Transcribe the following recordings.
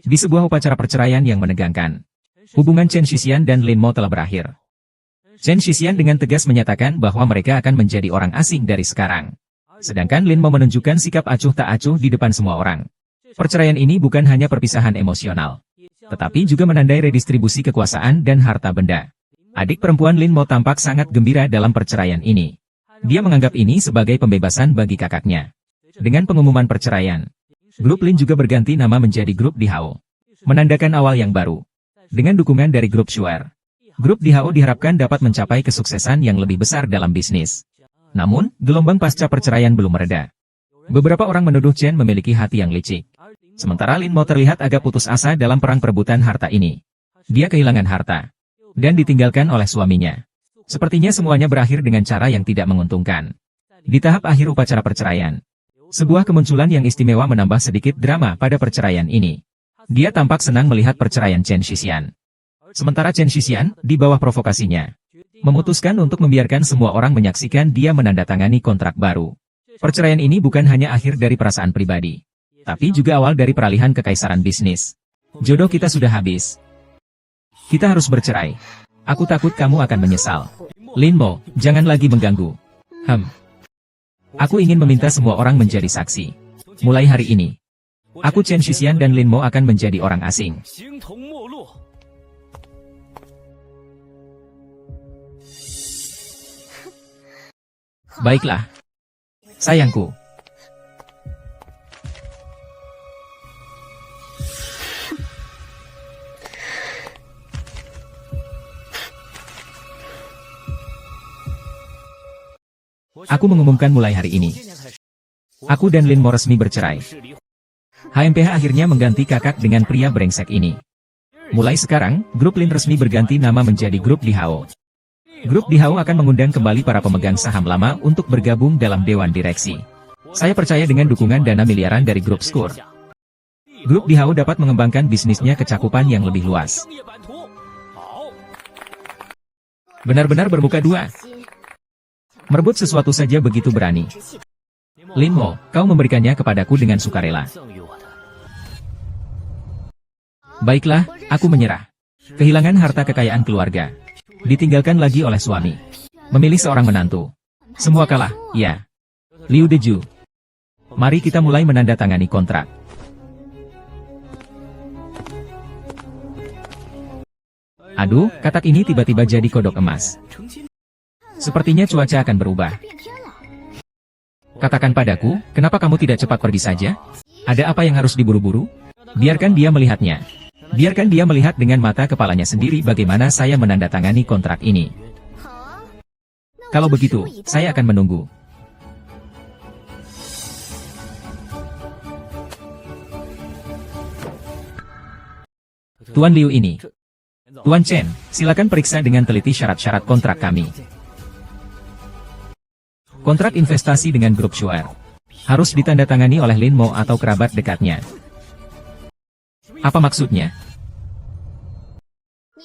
Di sebuah upacara perceraian yang menegangkan, hubungan Chen Shixian dan Lin Mo telah berakhir. Chen Shixian dengan tegas menyatakan bahwa mereka akan menjadi orang asing dari sekarang. Sedangkan Lin Mo menunjukkan sikap acuh tak acuh di depan semua orang. Perceraian ini bukan hanya perpisahan emosional, tetapi juga menandai redistribusi kekuasaan dan harta benda. Adik perempuan Lin Mo tampak sangat gembira dalam perceraian ini. Dia menganggap ini sebagai pembebasan bagi kakaknya. Dengan pengumuman perceraian, grup Lin juga berganti nama menjadi grup Dihao, menandakan awal yang baru. Dengan dukungan dari grup Shuer, grup Dihao diharapkan dapat mencapai kesuksesan yang lebih besar dalam bisnis. Namun, gelombang pasca perceraian belum mereda. Beberapa orang menuduh Chen memiliki hati yang licik. Sementara Lin Mo terlihat agak putus asa dalam perang perebutan harta ini. Dia kehilangan harta dan ditinggalkan oleh suaminya. Sepertinya semuanya berakhir dengan cara yang tidak menguntungkan. Di tahap akhir upacara perceraian, sebuah kemunculan yang istimewa menambah sedikit drama pada perceraian ini. Dia tampak senang melihat perceraian Chen Shixian. Sementara Chen Shixian, di bawah provokasinya, memutuskan untuk membiarkan semua orang menyaksikan dia menandatangani kontrak baru. Perceraian ini bukan hanya akhir dari perasaan pribadi, tapi juga awal dari peralihan kekaisaran bisnis. Jodoh kita sudah habis. Kita harus bercerai. Aku takut kamu akan menyesal. Lin Mo, jangan lagi mengganggu. Aku ingin meminta semua orang menjadi saksi. Mulai hari ini, aku Chen Shixian dan Lin Mo akan menjadi orang asing. Baiklah. Sayangku. Aku mengumumkan mulai hari ini, aku dan Lin Mo resmi bercerai. HMPH akhirnya mengganti kakak dengan pria brengsek ini. Mulai sekarang, grup Lin resmi berganti nama menjadi grup Dihao. Grup Dihao akan mengundang kembali para pemegang saham lama untuk bergabung dalam dewan direksi. Saya percaya dengan dukungan dana miliaran dari grup Skur, grup Dihao dapat mengembangkan bisnisnya ke cakupan yang lebih luas. Benar-benar bermuka dua. Merebut sesuatu saja begitu berani. Lin Mo, kau memberikannya kepadaku dengan sukarela. Baiklah, aku menyerah. Kehilangan harta kekayaan keluarga. Ditinggalkan lagi oleh suami. Memilih seorang menantu. Semua kalah, ya. Liu Deju. Mari kita mulai menandatangani kontrak. Aduh, katak ini tiba-tiba jadi kodok emas. Sepertinya cuaca akan berubah. Katakan padaku, kenapa kamu tidak cepat pergi saja? Ada apa yang harus diburu-buru? Biarkan dia melihatnya. Biarkan dia melihat dengan mata kepalanya sendiri bagaimana saya menandatangani kontrak ini. Kalau begitu, saya akan menunggu. Tuan Liu ini. Tuan Chen, silakan periksa dengan teliti syarat-syarat kontrak kami. Kontrak investasi dengan grup Shuer harus ditandatangani oleh Lin Mo atau kerabat dekatnya. Apa maksudnya?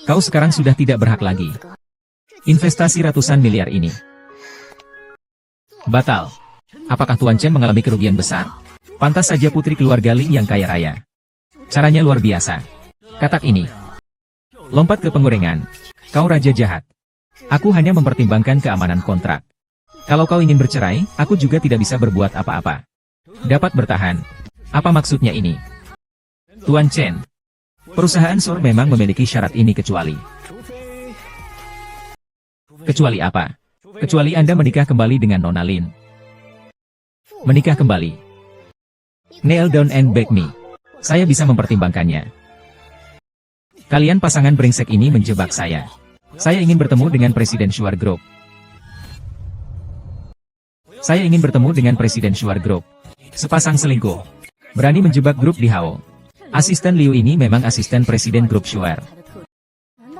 Kau sekarang sudah tidak berhak lagi. Investasi ratusan miliar ini batal. Apakah Tuan Chen mengalami kerugian besar? Pantas saja putri keluarga Lin yang kaya raya. Caranya luar biasa. Katak ini. Lompat ke penggorengan. Kau raja jahat. Aku hanya mempertimbangkan keamanan kontrak. Kalau kau ingin bercerai, aku juga tidak bisa berbuat apa-apa. Dapat bertahan. Apa maksudnya ini? Tuan Chen, perusahaan Sur memang memiliki syarat ini kecuali. Kecuali apa? Kecuali Anda menikah kembali dengan Nona Lin. Menikah kembali. Kneel down and beg me. Saya bisa mempertimbangkannya. Kalian pasangan brengsek ini menjebak saya. Saya ingin bertemu dengan Presiden Shuer Group. Saya ingin bertemu dengan Presiden Shuer Group. Sepasang selingkuh. Berani menjebak grup Dihao. Asisten Liu ini memang asisten Presiden grup Shuer.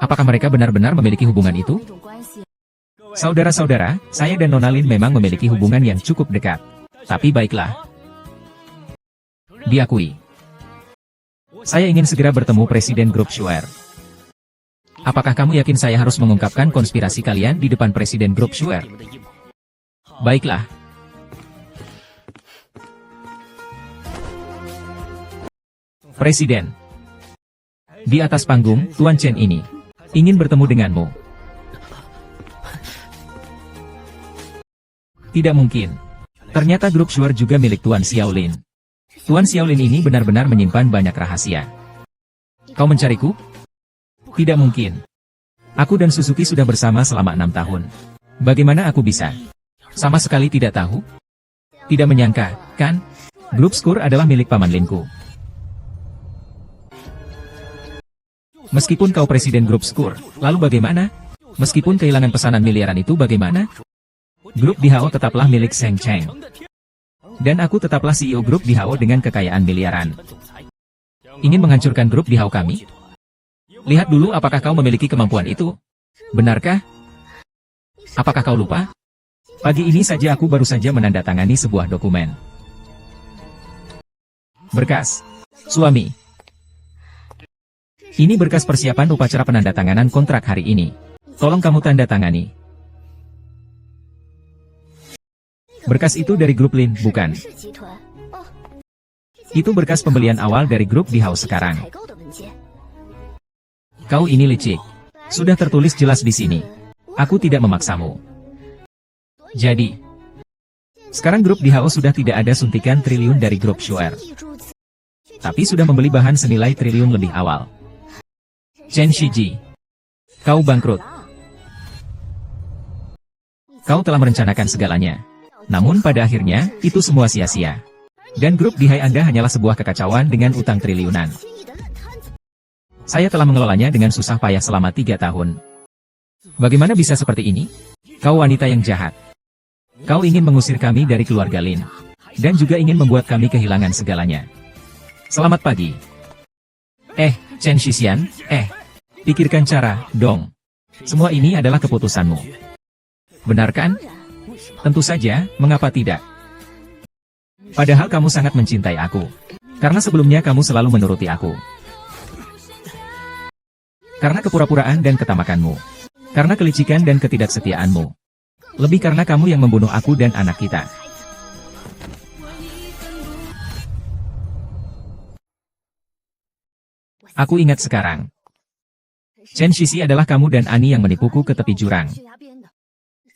Apakah mereka benar-benar memiliki hubungan itu? Saudara-saudara, saya dan Nona Lin memang memiliki hubungan yang cukup dekat. Tapi baiklah. Diakui. Saya ingin segera bertemu Presiden grup Shuer. Apakah kamu yakin saya harus mengungkapkan konspirasi kalian di depan Presiden grup Shuer? Baiklah. Presiden, Di atas panggung, Tuan Chen ini ingin bertemu denganmu. Tidak mungkin. Ternyata grup Shuar juga milik Tuan Xiaolin. Tuan Xiaolin ini benar-benar menyimpan banyak rahasia. Kau mencariku? Tidak mungkin. Aku dan Suzuki sudah bersama selama 6 tahun. Bagaimana aku bisa? Sama sekali tidak tahu. Tidak menyangka, kan? Grup Skur adalah milik Paman Linku. Meskipun kau presiden grup Skur, lalu bagaimana? Meskipun kehilangan pesanan miliaran itu bagaimana? Grup Dihao tetaplah milik Sheng Cheng. Dan aku tetaplah CEO grup Dihao dengan kekayaan miliaran. Ingin menghancurkan grup Dihao kami? Lihat dulu apakah kau memiliki kemampuan itu. Benarkah? Apakah kau lupa? Pagi ini saja aku baru saja menandatangani sebuah dokumen. Berkas. Suami. Ini berkas persiapan upacara penandatanganan kontrak hari ini. Tolong kamu tanda tangani. Berkas itu dari grup Lin, bukan? Itu berkas pembelian awal dari grup Dihao sekarang. Kau ini licik. Sudah tertulis jelas di sini. Aku tidak memaksamu. Jadi, sekarang grup Dihao sudah tidak ada suntikan triliun dari grup Shuar. Tapi sudah membeli bahan senilai triliun lebih awal. Chen Shiji, kau bangkrut. Kau telah merencanakan segalanya. Namun pada akhirnya, itu semua sia-sia. Dan grup Dihai Anda hanyalah sebuah kekacauan dengan utang triliunan. Saya telah mengelolanya dengan susah payah selama 3 tahun. Bagaimana bisa seperti ini? Kau wanita yang jahat. Kau ingin mengusir kami dari keluarga Lin. Dan juga ingin membuat kami kehilangan segalanya. Selamat pagi. Chen Shixian, pikirkan cara, dong. Semua ini adalah keputusanmu. Benar kan? Tentu saja, mengapa tidak? Padahal kamu sangat mencintai aku. Karena sebelumnya kamu selalu menuruti aku. Karena kepura-puraan dan ketamakanmu. Karena kelicikan dan ketidaksetiaanmu. Lebih karena kamu yang membunuh aku dan anak kita. Aku ingat sekarang. Chen Shishi adalah kamu dan Ani yang menipuku ke tepi jurang.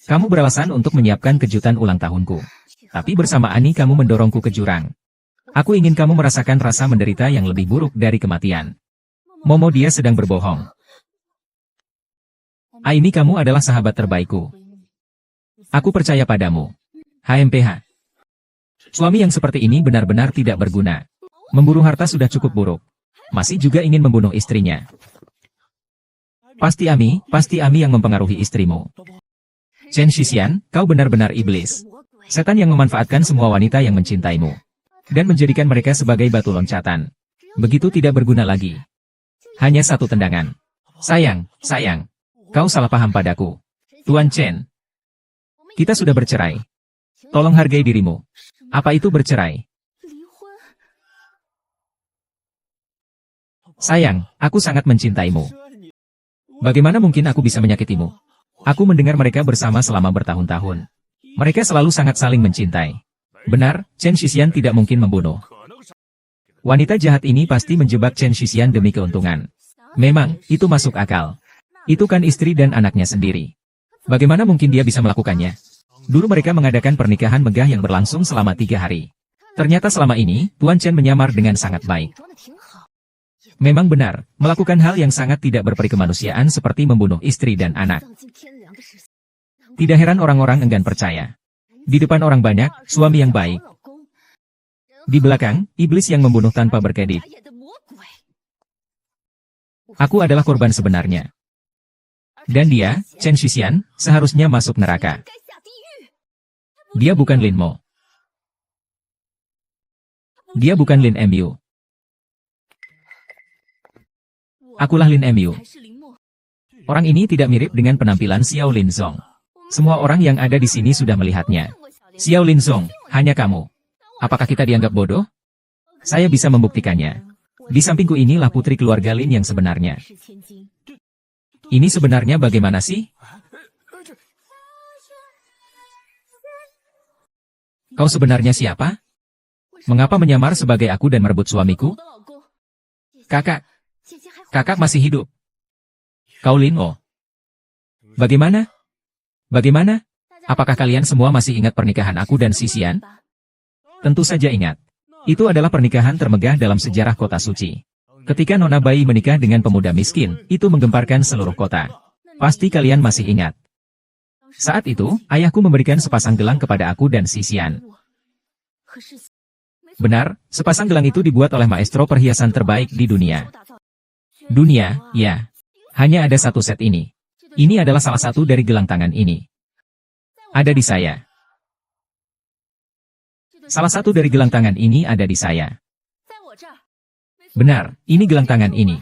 Kamu beralasan untuk menyiapkan kejutan ulang tahunku. Tapi bersama Ani kamu mendorongku ke jurang. Aku ingin kamu merasakan rasa menderita yang lebih buruk dari kematian. Momo dia sedang berbohong. Aini kamu adalah sahabat terbaikku. Aku percaya padamu. HMPH. Suami yang seperti ini benar-benar tidak berguna. Memburu harta sudah cukup buruk. Masih juga ingin membunuh istrinya. Pasti Ami yang mempengaruhi istrimu. Chen Shixian, kau benar-benar iblis. Setan yang memanfaatkan semua wanita yang mencintaimu. Dan menjadikan mereka sebagai batu loncatan. Begitu tidak berguna lagi. Hanya satu tendangan. Sayang. Kau salah paham padaku. Tuan Chen. Kita sudah bercerai. Tolong hargai dirimu. Apa itu bercerai? Sayang, aku sangat mencintaimu. Bagaimana mungkin aku bisa menyakitimu? Aku mendengar mereka bersama selama bertahun-tahun. Mereka selalu sangat saling mencintai. Benar, Chen Shixian tidak mungkin membunuh. Wanita jahat ini pasti menjebak Chen Shixian demi keuntungan. Memang, itu masuk akal. Itu kan istri dan anaknya sendiri. Bagaimana mungkin dia bisa melakukannya? Dulu mereka mengadakan pernikahan megah yang berlangsung selama 3 hari. Ternyata selama ini, Tuan Chen menyamar dengan sangat baik. Memang benar, melakukan hal yang sangat tidak berperi kemanusiaan seperti membunuh istri dan anak. Tidak heran orang-orang enggan percaya. Di depan orang banyak, suami yang baik. Di belakang, iblis yang membunuh tanpa berkedip. Aku adalah korban sebenarnya. Dan dia, Chen Shixian, seharusnya masuk neraka. Dia bukan Lin Mo. Dia bukan Lin Mu. Akulah Lin Mu. Orang ini tidak mirip dengan penampilan Xiao Lin Zong. Semua orang yang ada di sini sudah melihatnya. Xiao Lin Zong, hanya kamu. Apakah kita dianggap bodoh? Saya bisa membuktikannya. Di sampingku inilah putri keluarga Lin yang sebenarnya. Ini sebenarnya bagaimana sih? Kau sebenarnya siapa? Mengapa menyamar sebagai aku dan merebut suamiku? Kakak. Kakak masih hidup. Kau Lin Mo. Bagaimana? Bagaimana? Apakah kalian semua masih ingat pernikahan aku dan Sisian? Tentu saja ingat. Itu adalah pernikahan termegah dalam sejarah kota suci. Ketika Nona Bayi menikah dengan pemuda miskin, itu menggemparkan seluruh kota. Pasti kalian masih ingat. Saat itu, ayahku memberikan sepasang gelang kepada aku dan Sisian. Benar, sepasang gelang itu dibuat oleh maestro perhiasan terbaik di dunia. Dunia, ya. Hanya ada satu set ini. Ini adalah salah satu dari gelang tangan ini. Ada di saya. Salah satu dari gelang tangan ini ada di saya. Benar, ini gelang tangan ini.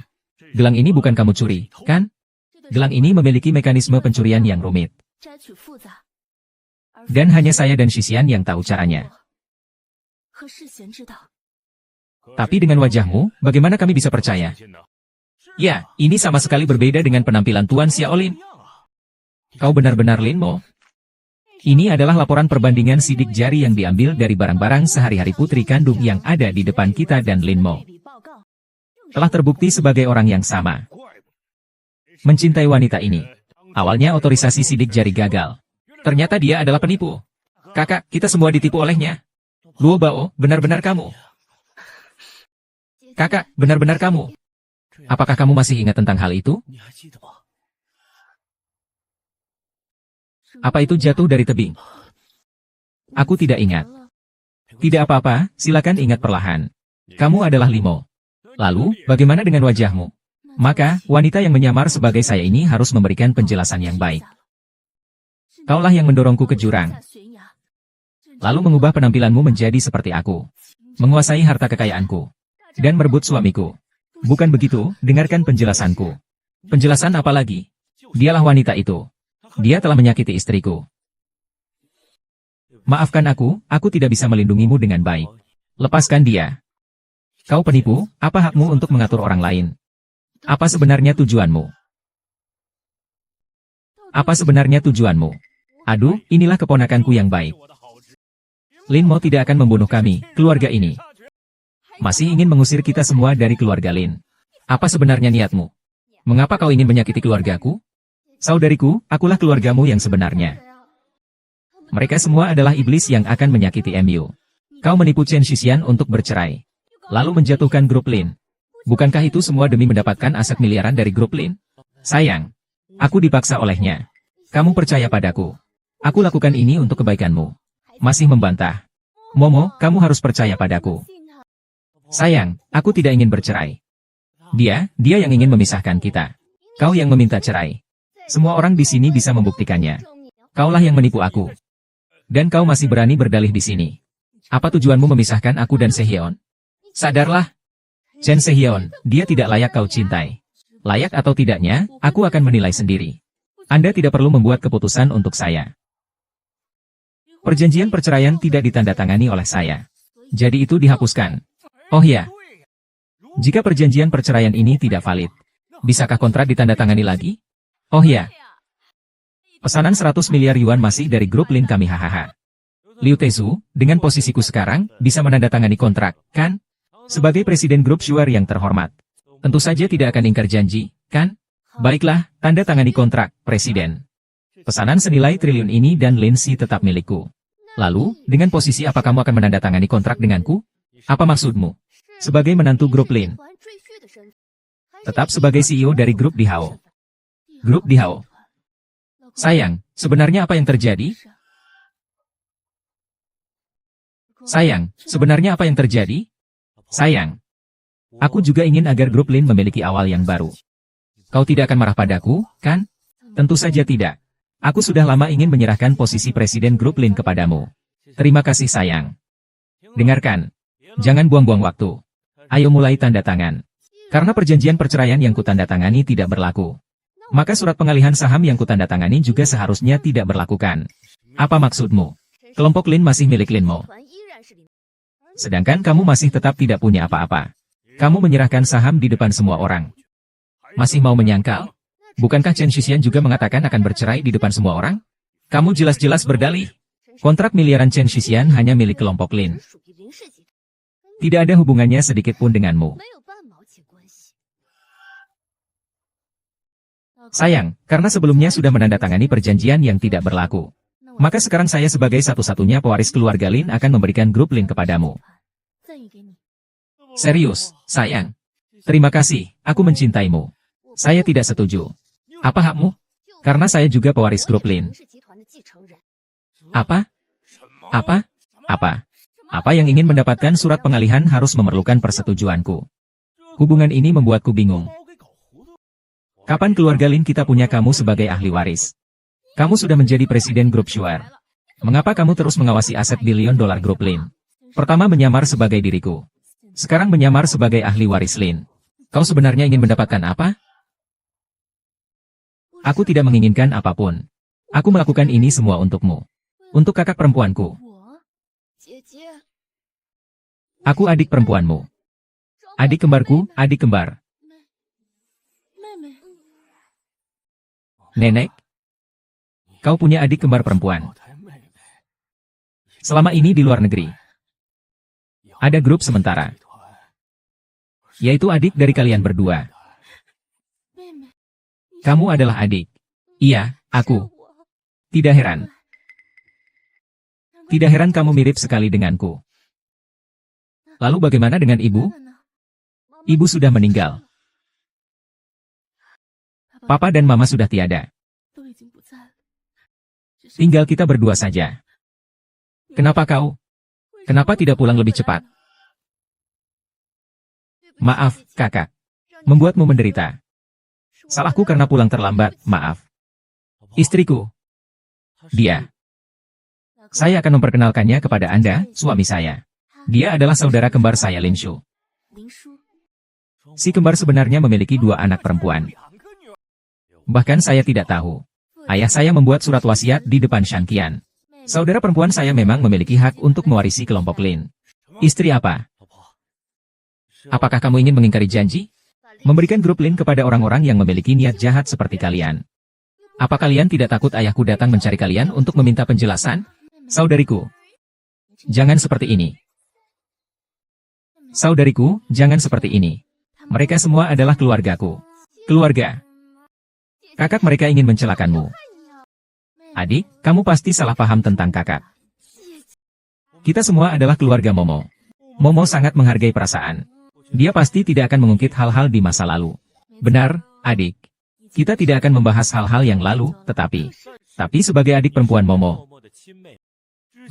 Gelang ini bukan kamu curi, kan? Gelang ini memiliki mekanisme pencurian yang rumit. Dan hanya saya dan Sisian yang tahu caranya. Tapi dengan wajahmu, bagaimana kami bisa percaya? Ya, ini sama sekali berbeda dengan penampilan Tuan Xiaolin. Kau benar-benar Lin Mo. Ini adalah laporan perbandingan sidik jari yang diambil dari barang-barang sehari-hari putri kandung yang ada di depan kita dan Lin Mo. Telah terbukti sebagai orang yang sama. Mencintai wanita ini. Awalnya otorisasi sidik jari gagal. Ternyata dia adalah penipu. Kakak, kita semua ditipu olehnya. Luo Bao, benar-benar kamu. Kakak, benar-benar kamu. Apakah kamu masih ingat tentang hal itu? Apa itu jatuh dari tebing? Aku tidak ingat. Tidak apa-apa, silakan ingat perlahan. Kamu adalah Limo. Lalu, bagaimana dengan wajahmu? Maka, wanita yang menyamar sebagai saya ini harus memberikan penjelasan yang baik. Kaulah yang mendorongku ke jurang. Lalu mengubah penampilanmu menjadi seperti aku. Menguasai harta kekayaanku. Dan merebut suamiku. Bukan begitu, dengarkan penjelasanku. Penjelasan apa lagi? Dialah wanita itu. Dia telah menyakiti istriku. Maafkan aku tidak bisa melindungimu dengan baik. Lepaskan dia. Kau penipu, apa hakmu untuk mengatur orang lain? Apa sebenarnya tujuanmu? Apa sebenarnya tujuanmu? Aduh, inilah keponakanku yang baik. Lin Mo tidak akan membunuh kami, keluarga ini. Masih ingin mengusir kita semua dari keluarga Lin. Apa sebenarnya niatmu? Mengapa kau ingin menyakiti keluargaku? Saudariku, akulah keluargamu yang sebenarnya. Mereka semua adalah iblis yang akan menyakiti MU. Kau menipu Chen Sisian untuk bercerai. Lalu menjatuhkan grup Lin. Bukankah itu semua demi mendapatkan aset miliaran dari grup Lin? Sayang, aku dipaksa olehnya. Kamu percaya padaku. Aku lakukan ini untuk kebaikanmu. Masih membantah. Momo, kamu harus percaya padaku. Sayang, aku tidak ingin bercerai. Dia yang ingin memisahkan kita. Kau yang meminta cerai. Semua orang di sini bisa membuktikannya. Kaulah yang menipu aku. Dan kau masih berani berdalih di sini. Apa tujuanmu memisahkan aku dan Sehyeon? Sadarlah. Chen Sehyeon, dia tidak layak kau cintai. Layak atau tidaknya, aku akan menilai sendiri. Anda tidak perlu membuat keputusan untuk saya. Perjanjian perceraian tidak ditandatangani oleh saya. Jadi itu dihapuskan. Oh ya. Jika perjanjian perceraian ini tidak valid, bisakah kontrak ditandatangani lagi? Oh ya. Pesanan 100 miliar yuan masih dari grup Lin kami hahaha. Liu Tezu, dengan posisiku sekarang, bisa menandatangani kontrak, kan? Sebagai presiden grup Shuar yang terhormat. Tentu saja tidak akan ingkar janji, kan? Baiklah, tanda tangani kontrak, presiden. Pesanan senilai triliun ini dan Lin Si tetap milikku. Lalu, dengan posisi apa kamu akan menandatangani kontrak denganku? Apa maksudmu? Sebagai menantu grup Lin. Tetap sebagai CEO dari grup Dihao. Grup Dihao. Sayang, sebenarnya apa yang terjadi? Sayang, sebenarnya apa yang terjadi? Sayang, aku juga ingin agar grup Lin memiliki awal yang baru. Kau tidak akan marah padaku, kan? Tentu saja tidak. Aku sudah lama ingin menyerahkan posisi presiden grup Lin kepadamu. Terima kasih sayang. Dengarkan. Jangan buang-buang waktu. Ayo mulai tanda tangan. Karena perjanjian perceraian yang kutandatangani tidak berlaku. Maka surat pengalihan saham yang kutandatangani juga seharusnya tidak berlakukan. Apa maksudmu? Kelompok Lin masih milik Lin Mo. Sedangkan kamu masih tetap tidak punya apa-apa. Kamu menyerahkan saham di depan semua orang. Masih mau menyangkal? Bukankah Chen Sisian juga mengatakan akan bercerai di depan semua orang? Kamu jelas-jelas berdalih. Kontrak miliaran Chen Sisian hanya milik kelompok Lin. Tidak ada hubungannya sedikit pun denganmu. Sayang, karena sebelumnya sudah menandatangani perjanjian yang tidak berlaku. Maka sekarang saya sebagai satu-satunya pewaris keluarga Lin akan memberikan grup Lin kepadamu. Serius, sayang. Terima kasih, aku mencintaimu. Saya tidak setuju. Apa hakmu? Karena saya juga pewaris grup Lin. Apa? Apa? Apa? Apa yang ingin mendapatkan surat pengalihan harus memerlukan persetujuanku. Hubungan ini membuatku bingung. Kapan keluarga Lin kita punya kamu sebagai ahli waris? Kamu sudah menjadi presiden grup Shuar. Mengapa kamu terus mengawasi aset billion dolar grup Lin? Pertama menyamar sebagai diriku. Sekarang menyamar sebagai ahli waris Lin. Kau sebenarnya ingin mendapatkan apa? Aku tidak menginginkan apapun. Aku melakukan ini semua untukmu. Untuk kakak perempuanku. Aku adik perempuanmu. Adik kembarku, adik kembar. Nenek? Kau punya adik kembar perempuan. Selama ini di luar negeri. Ada grup sementara. Yaitu adik dari kalian berdua. Kamu adalah adik. Iya, aku. Tidak heran. Tidak heran kamu mirip sekali denganku. Lalu bagaimana dengan ibu? Ibu sudah meninggal. Papa dan mama sudah tiada. Tinggal kita berdua saja. Kenapa kau? Kenapa tidak pulang lebih cepat? Maaf, kakak. Membuatmu menderita. Salahku karena pulang terlambat, maaf. Istriku. Dia. Saya akan memperkenalkannya kepada Anda, suami saya. Dia adalah saudara kembar saya Lin Shu. Si kembar sebenarnya memiliki 2 anak perempuan. Bahkan saya tidak tahu. Ayah saya membuat surat wasiat di depan Shan Qian. Saudara perempuan saya memang memiliki hak untuk mewarisi kelompok Lin. Istri apa? Apakah kamu ingin mengingkari janji? Memberikan grup Lin kepada orang-orang yang memiliki niat jahat seperti kalian. Apa kalian tidak takut ayahku datang mencari kalian untuk meminta penjelasan? Saudariku, jangan seperti ini. Saudariku, jangan seperti ini. Mereka semua adalah keluargaku. Keluarga. Kakak mereka ingin mencelakanmu. Adik, kamu pasti salah paham tentang kakak. Kita semua adalah keluarga Momo. Momo sangat menghargai perasaan. Dia pasti tidak akan mengungkit hal-hal di masa lalu. Benar, adik. Kita tidak akan membahas hal-hal yang lalu, tetapi sebagai adik perempuan Momo.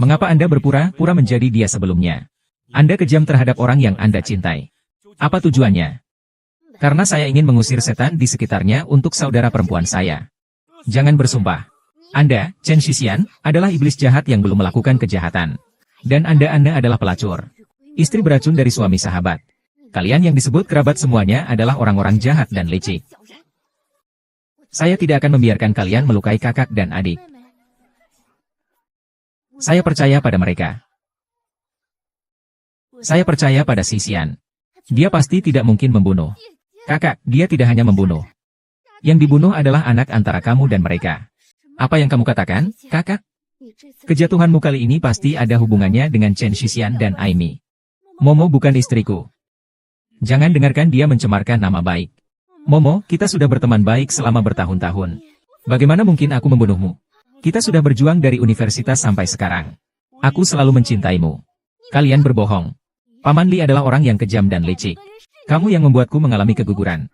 Mengapa Anda berpura-pura menjadi dia sebelumnya? Anda kejam terhadap orang yang Anda cintai. Apa tujuannya? Karena saya ingin mengusir setan di sekitarnya untuk saudara perempuan saya. Jangan bersumpah. Anda, Chen Shixian, adalah iblis jahat yang belum melakukan kejahatan. Dan Anda adalah pelacur. Istri beracun dari suami sahabat. Kalian yang disebut kerabat semuanya adalah orang-orang jahat dan licik. Saya tidak akan membiarkan kalian melukai kakak dan adik. Saya percaya pada mereka. Saya percaya pada Shixian. Dia pasti tidak mungkin membunuh. Kakak, dia tidak hanya membunuh. Yang dibunuh adalah anak antara kamu dan mereka. Apa yang kamu katakan, kakak? Kejatuhanmu kali ini pasti ada hubungannya dengan Chen Shixian dan Aimi. Momo bukan istriku. Jangan dengarkan dia mencemarkan nama baik. Momo, kita sudah berteman baik selama bertahun-tahun. Bagaimana mungkin aku membunuhmu? Kita sudah berjuang dari universitas sampai sekarang. Aku selalu mencintaimu. Kalian berbohong. Paman Li adalah orang yang kejam dan licik. Kamu yang membuatku mengalami keguguran.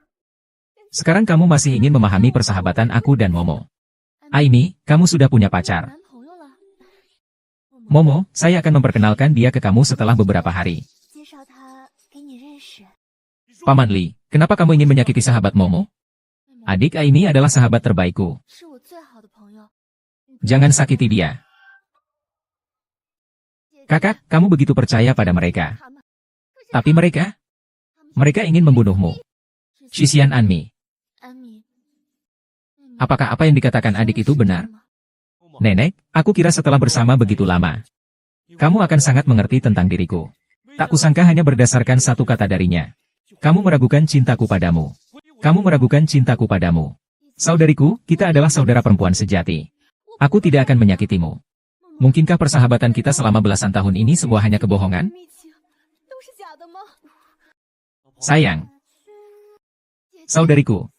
Sekarang kamu masih ingin memahami persahabatan aku dan Momo. Aimi, kamu sudah punya pacar. Momo, saya akan memperkenalkan dia ke kamu setelah beberapa hari. Paman Li, kenapa kamu ingin menyakiti sahabat Momo? Adik Aimi adalah sahabat terbaikku. Jangan sakiti dia. Kakak, kamu begitu percaya pada mereka. Tapi mereka ingin membunuhmu. Shixian Anmi. Apakah apa yang dikatakan adik itu benar? Nenek, aku kira setelah bersama begitu lama, kamu akan sangat mengerti tentang diriku. Tak kusangka hanya berdasarkan satu kata darinya. Kamu meragukan cintaku padamu. Kamu meragukan cintaku padamu. Saudariku, kita adalah saudara perempuan sejati. Aku tidak akan menyakitimu. Mungkinkah persahabatan kita selama belasan tahun ini semua hanya kebohongan? Sayang. Saudariku.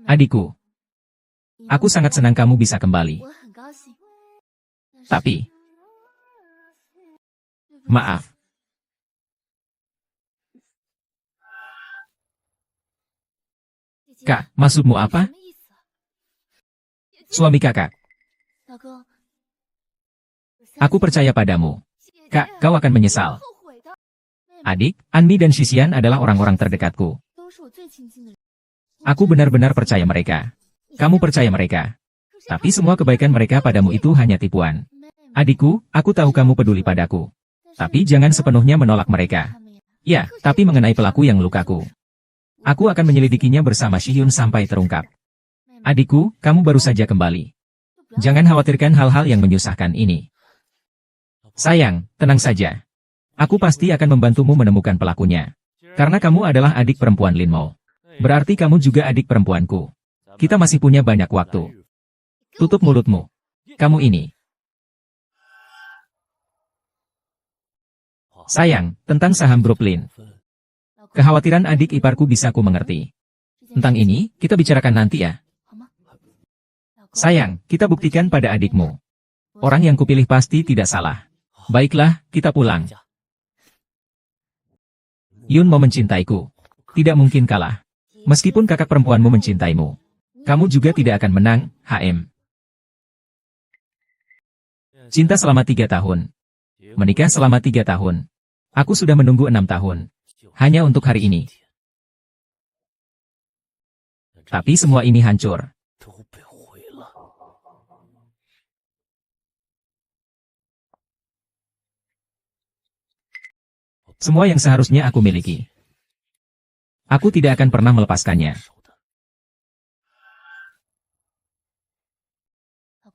Adikku, aku sangat senang kamu bisa kembali. Tapi, maaf. Kak, maksudmu apa? Suami kakak. Aku percaya padamu. Kak, kau akan menyesal. Adik, Anmi dan Xisian adalah orang-orang terdekatku. Aku benar-benar percaya mereka. Kamu percaya mereka. Tapi semua kebaikan mereka padamu itu hanya tipuan. Adikku, aku tahu kamu peduli padaku. Tapi jangan sepenuhnya menolak mereka. Ya, tapi mengenai pelaku yang melukaku. Aku akan menyelidikinya bersama Shihyun sampai terungkap. Adikku, kamu baru saja kembali. Jangan khawatirkan hal-hal yang menyusahkan ini. Sayang, tenang saja. Aku pasti akan membantumu menemukan pelakunya. Karena kamu adalah adik perempuan Lin Mo. Berarti kamu juga adik perempuanku. Kita masih punya banyak waktu. Tutup mulutmu. Kamu ini. Sayang, tentang saham grup Lin. Kekhawatiran adik iparku bisa ku mengerti. Tentang ini, kita bicarakan nanti ya. Sayang, kita buktikan pada adikmu. Orang yang kupilih pasti tidak salah. Baiklah, kita pulang. Yun mau mencintaiku. Tidak mungkin kalah. Meskipun kakak perempuanmu mencintaimu. Kamu juga tidak akan menang, HM. Cinta selama 3 tahun. Menikah selama 3 tahun. Aku sudah menunggu 6 tahun. Hanya untuk hari ini. Tapi semua ini hancur. Semua yang seharusnya aku miliki. Aku tidak akan pernah melepaskannya.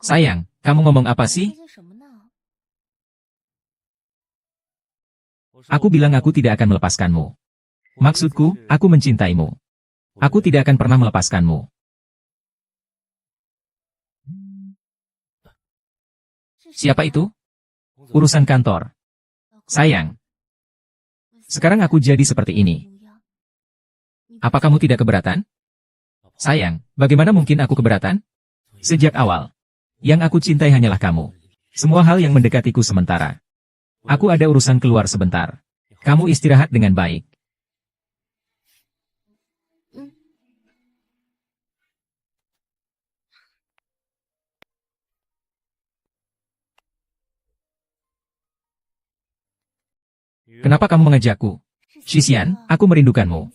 Sayang, kamu ngomong apa sih? Aku bilang aku tidak akan melepaskanmu. Maksudku, aku mencintaimu. Aku tidak akan pernah melepaskanmu. Siapa itu? Urusan kantor. Sayang. Sekarang aku jadi seperti ini. Apa kamu tidak keberatan? Sayang, bagaimana mungkin aku keberatan? Sejak awal. Yang aku cintai hanyalah kamu. Semua hal yang mendekatiku sementara. Aku ada urusan keluar sebentar. Kamu istirahat dengan baik. Kenapa kamu mengajakku? Xisian, aku merindukanmu.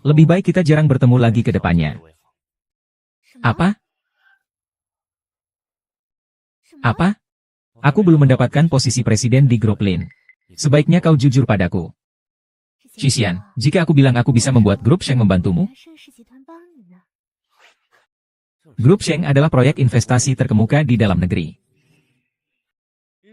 Lebih baik kita jarang bertemu lagi ke depannya. Apa? Apa? Aku belum mendapatkan posisi presiden di grup Lin. Sebaiknya kau jujur padaku. Xisian, jika aku bilang aku bisa membuat grup Sheng membantumu? Grup Sheng adalah proyek investasi terkemuka di dalam negeri.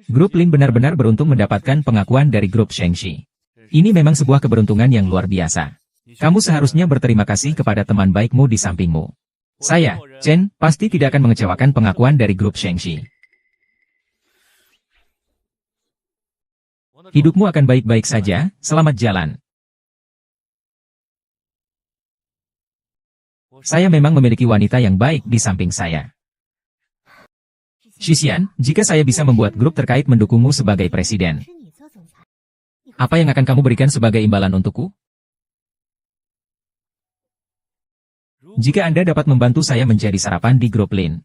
Grup Lin benar-benar beruntung mendapatkan pengakuan dari grup Shengxi. Ini memang sebuah keberuntungan yang luar biasa. Kamu seharusnya berterima kasih kepada teman baikmu di sampingmu. Saya, Chen, pasti tidak akan mengecewakan pengakuan dari grup Shengxi. Hidupmu akan baik-baik saja, selamat jalan. Saya memang memiliki wanita yang baik di samping saya. Xisian, jika saya bisa membuat grup terkait mendukungmu sebagai presiden, apa yang akan kamu berikan sebagai imbalan untukku? Jika Anda dapat membantu saya menjadi sarapan di grup Lin,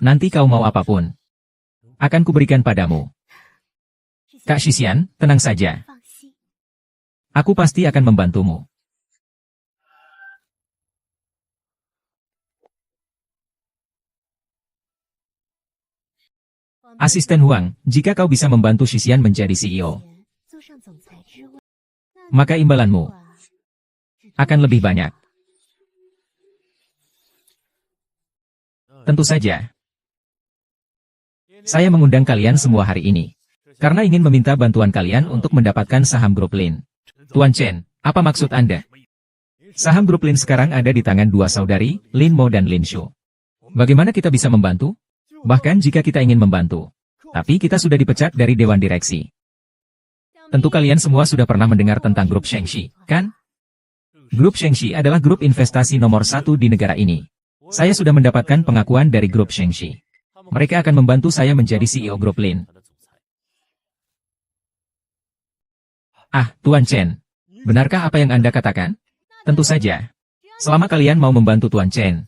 nanti kau mau apapun, akan kuberikan padamu. Kak Xisian, tenang saja. Aku pasti akan membantumu. Asisten Huang, jika kau bisa membantu Xisian menjadi CEO, maka imbalanmu akan lebih banyak. Tentu saja. Saya mengundang kalian semua hari ini karena ingin meminta bantuan kalian untuk mendapatkan saham grup Lin. Tuan Chen, apa maksud Anda? Saham grup Lin sekarang ada di tangan dua saudari, Lin Mo dan Lin Shu. Bagaimana kita bisa membantu? Bahkan jika kita ingin membantu. Tapi kita sudah dipecat dari Dewan Direksi. Tentu kalian semua sudah pernah mendengar tentang grup Shengxi, kan? Grup Shengxi adalah grup investasi nomor 1 di negara ini. Saya sudah mendapatkan pengakuan dari grup Shengxi. Mereka akan membantu saya menjadi CEO grup Lin. Ah, Tuan Chen. Benarkah apa yang Anda katakan? Tentu saja. Selama kalian mau membantu Tuan Chen,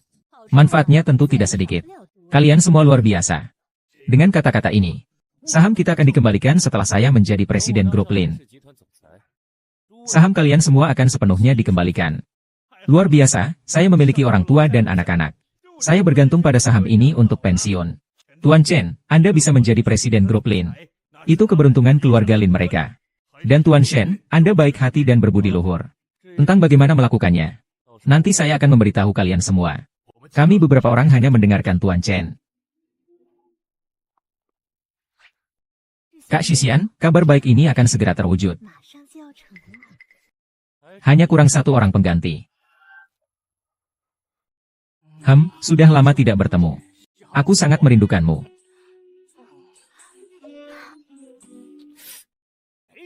manfaatnya tentu tidak sedikit. Kalian semua luar biasa. Dengan kata-kata ini, saham kita akan dikembalikan setelah saya menjadi presiden grup Lin. Saham kalian semua akan sepenuhnya dikembalikan. Luar biasa, saya memiliki orang tua dan anak-anak. Saya bergantung pada saham ini untuk pensiun. Tuan Chen, Anda bisa menjadi presiden grup Lin. Itu keberuntungan keluarga Lin mereka. Dan Tuan Shen, Anda baik hati dan berbudi luhur. Tentang bagaimana melakukannya, nanti saya akan memberitahu kalian semua. Kami beberapa orang hanya mendengarkan Tuan Chen. Kak Shisian, kabar baik ini akan segera terwujud. Hanya kurang satu orang pengganti. Sudah lama tidak bertemu. Aku sangat merindukanmu.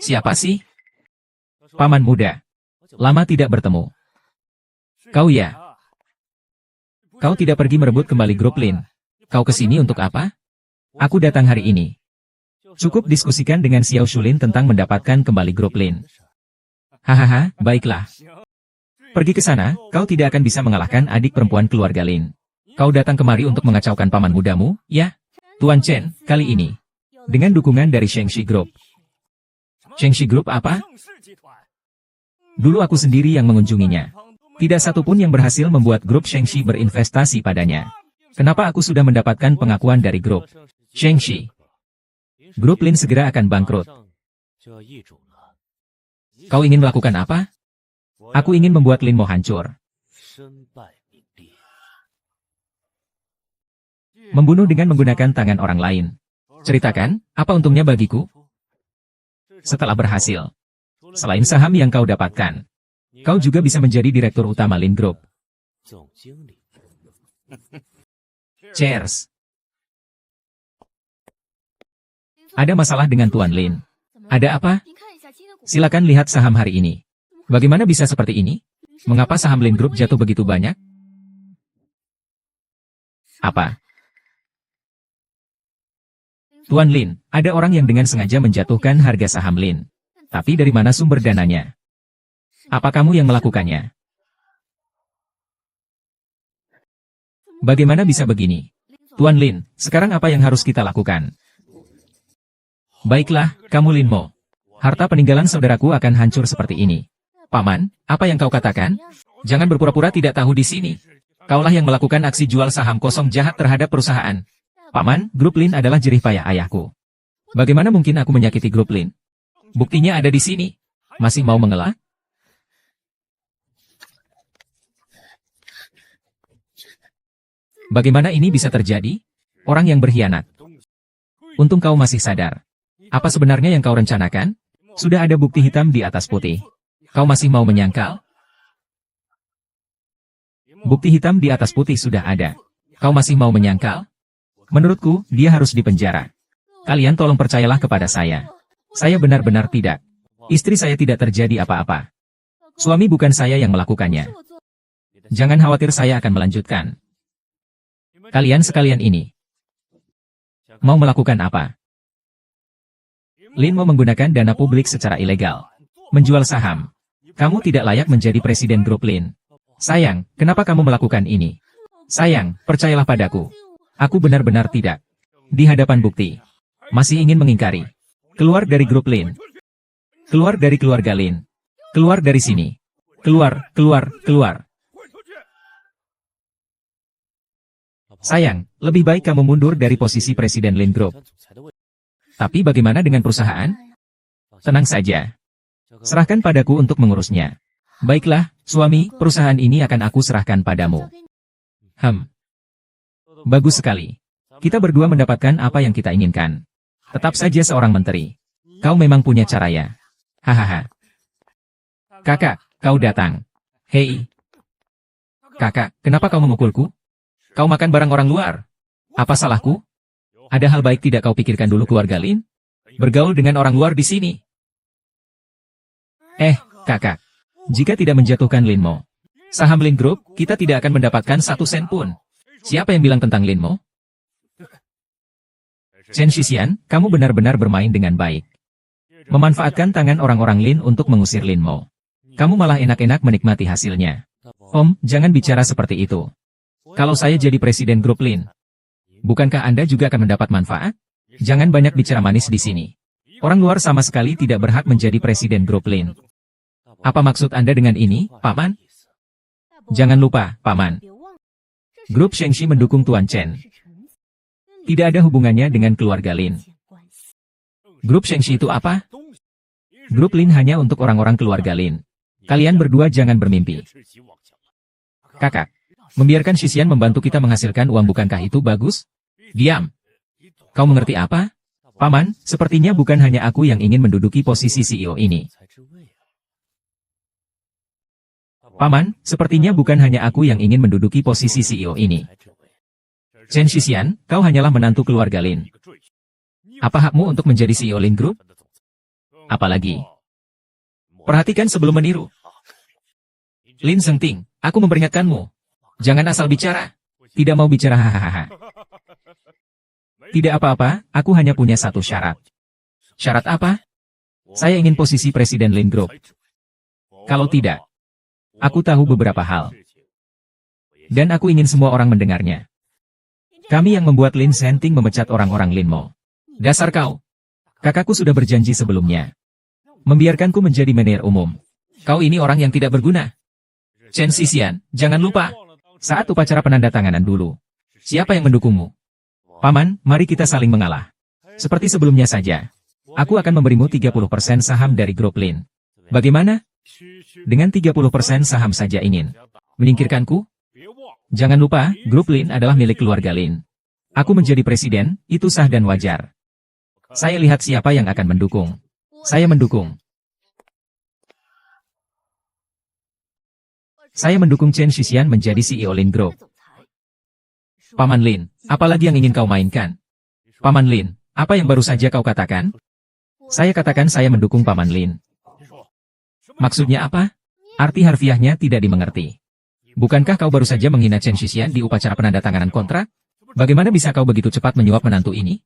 Siapa sih? Paman muda. Lama tidak bertemu. Kau ya? Kau tidak pergi merebut kembali grup Lin. Kau kesini untuk apa? Aku datang hari ini. Cukup diskusikan dengan Xiao Shulin tentang mendapatkan kembali grup Lin. Hahaha, baiklah. Pergi ke sana, kau tidak akan bisa mengalahkan adik perempuan keluarga Lin. Kau datang kemari untuk mengacaukan paman mudamu, ya? Tuan Chen, kali ini. Dengan dukungan dari Shengxi Group. Shengxi Group apa? Dulu aku sendiri yang mengunjunginya. Tidak satupun yang berhasil membuat grup Shengxi berinvestasi padanya. Kenapa aku sudah mendapatkan pengakuan dari grup Shengxi? Grup Lin segera akan bangkrut. Kau ingin melakukan apa? Aku ingin membuat Lin mau hancur. Membunuh dengan menggunakan tangan orang lain. Ceritakan, apa untungnya bagiku? Setelah berhasil, selain saham yang kau dapatkan, kau juga bisa menjadi direktur utama Lin Group. Cheers. Ada masalah dengan Tuan Lin. Ada apa? Silakan lihat saham hari ini. Bagaimana bisa seperti ini? Mengapa saham Lin Group jatuh begitu banyak? Apa? Tuan Lin, ada orang yang dengan sengaja menjatuhkan harga saham Lin. Tapi dari mana sumber dananya? Apa kamu yang melakukannya? Bagaimana bisa begini? Tuan Lin, sekarang apa yang harus kita lakukan? Baiklah, kamu Lin Mo. Harta peninggalan saudaraku akan hancur seperti ini. Paman, apa yang kau katakan? Jangan berpura-pura tidak tahu di sini. Kaulah yang melakukan aksi jual saham kosong jahat terhadap perusahaan. Paman, grup Lin adalah jerih payah ayahku. Bagaimana mungkin aku menyakiti grup Lin? Buktinya ada di sini. Masih mau mengelak? Bagaimana ini bisa terjadi? Orang yang berkhianat. Untung kau masih sadar. Apa sebenarnya yang kau rencanakan? Sudah ada bukti hitam di atas putih. Kau masih mau menyangkal? Bukti hitam di atas putih sudah ada. Kau masih mau menyangkal? Menurutku, dia harus dipenjara. Kalian tolong percayalah kepada saya. Saya benar-benar tidak. Istri saya tidak terjadi apa-apa. Suami bukan saya yang melakukannya. Jangan khawatir, saya akan melanjutkan. Kalian sekalian ini. Mau melakukan apa? Lin mau menggunakan dana publik secara ilegal. Menjual saham. Kamu tidak layak menjadi presiden grup Lin. Sayang, kenapa kamu melakukan ini? Sayang, percayalah padaku. Aku benar-benar tidak. Di hadapan bukti. Masih ingin mengingkari. Keluar dari grup Lin. Keluar dari keluarga Lin. Keluar dari sini. Keluar, keluar, keluar. Sayang, lebih baik kamu mundur dari posisi presiden Lin Group. Tapi bagaimana dengan perusahaan? Tenang saja. Serahkan padaku untuk mengurusnya. Baiklah, suami, perusahaan ini akan aku serahkan padamu. Bagus sekali. Kita berdua mendapatkan apa yang kita inginkan. Tetap saja seorang menteri. Kau memang punya cara ya. Hahaha. Kakak, kau datang. Hei. Kakak, kenapa kau memukulku? Kau makan barang orang luar. Apa salahku? Ada hal baik tidak kau pikirkan dulu keluarga Lin? Bergaul dengan orang luar di sini. Kakak. Jika tidak menjatuhkan Lin Mo, saham Lin Group, kita tidak akan mendapatkan 1 sen pun. Siapa yang bilang tentang Lin Mo? Chen Shixian, kamu benar-benar bermain dengan baik. Memanfaatkan tangan orang-orang Lin untuk mengusir Lin Mo. Kamu malah enak-enak menikmati hasilnya. Om, jangan bicara seperti itu. Kalau saya jadi presiden grup Lin, bukankah Anda juga akan mendapat manfaat? Jangan banyak bicara manis di sini. Orang luar sama sekali tidak berhak menjadi presiden grup Lin. Apa maksud Anda dengan ini, Paman? Jangan lupa, Paman. Grup Shengxi mendukung Tuan Chen. Tidak ada hubungannya dengan keluarga Lin. Grup Shengxi itu apa? Grup Lin hanya untuk orang-orang keluarga Lin. Kalian berdua jangan bermimpi. Kakak, membiarkan Shixian membantu kita menghasilkan uang bukankah itu bagus? Diam. Kau mengerti apa? Paman, sepertinya bukan hanya aku yang ingin menduduki posisi CEO ini. Paman, sepertinya bukan hanya aku yang ingin menduduki posisi CEO ini. Chen Shixian, kau hanyalah menantu keluarga Lin. Apa hakmu untuk menjadi CEO Lin Group? Apalagi? Perhatikan sebelum meniru. Lin Zhengting, aku memperingatkanmu. Jangan asal bicara. Tidak mau bicara hahaha. Tidak apa-apa, aku hanya punya satu syarat. Syarat apa? Saya ingin posisi presiden Lin Group. Kalau tidak, aku tahu beberapa hal. Dan aku ingin semua orang mendengarnya. Kami yang membuat Lin Zhengting memecat orang-orang Lin Mo. Dasar kau. Kakakku sudah berjanji sebelumnya. Membiarkanku menjadi manajer umum. Kau ini orang yang tidak berguna. Chen Shixian, jangan lupa. Saat upacara penandatanganan dulu. Siapa yang mendukungmu? Paman, mari kita saling mengalah. Seperti sebelumnya saja. Aku akan memberimu 30% saham dari grup Lin. Bagaimana? Dengan 30% saham saja ingin menyingkirkanku? Jangan lupa, grup Lin adalah milik keluarga Lin. Aku menjadi presiden, itu sah dan wajar. Saya lihat siapa yang akan mendukung. Saya mendukung. Saya mendukung Chen Shixian menjadi CEO Lin Group. Paman Lin, apalagi yang ingin kau mainkan? Paman Lin, apa yang baru saja kau katakan? Saya katakan saya mendukung Paman Lin. Maksudnya apa? Arti harfiahnya tidak dimengerti. Bukankah kau baru saja menghina Chen Shixian di upacara penandatanganan kontrak? Bagaimana bisa kau begitu cepat menyuap menantu ini?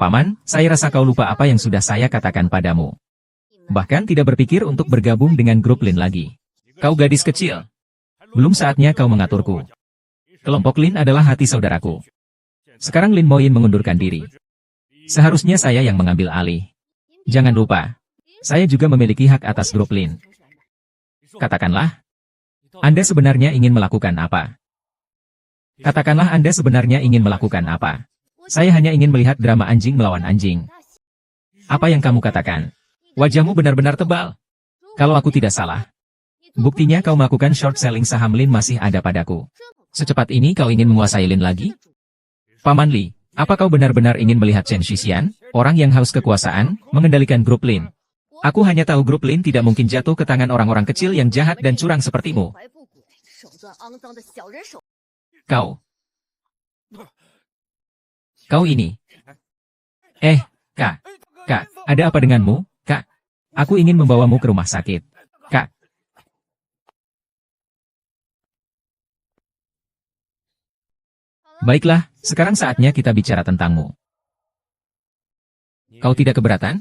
Paman, saya rasa kau lupa apa yang sudah saya katakan padamu. Bahkan tidak berpikir untuk bergabung dengan grup Lin lagi. Kau gadis kecil. Belum saatnya kau mengaturku. Kelompok Lin adalah hati saudaraku. Sekarang Lin Moyin mengundurkan diri. Seharusnya saya yang mengambil alih. Jangan lupa, saya juga memiliki hak atas grup Lin. Katakanlah, Anda sebenarnya ingin melakukan apa? Katakanlah Anda sebenarnya ingin melakukan apa? Saya hanya ingin melihat drama anjing melawan anjing. Apa yang kamu katakan? Wajahmu benar-benar tebal. Kalau aku tidak salah, buktinya kau melakukan short selling saham Lin masih ada padaku. Secepat ini kau ingin menguasai Lin lagi? Paman Li, apa kau benar-benar ingin melihat Chen Shixian, orang yang haus kekuasaan, mengendalikan grup Lin? Aku hanya tahu grup Lin tidak mungkin jatuh ke tangan orang-orang kecil yang jahat dan curang sepertimu. Kau ini. Kak, ada apa denganmu, Kak? Aku ingin membawamu ke rumah sakit. Kak. Baiklah, sekarang saatnya kita bicara tentangmu. Kau tidak keberatan?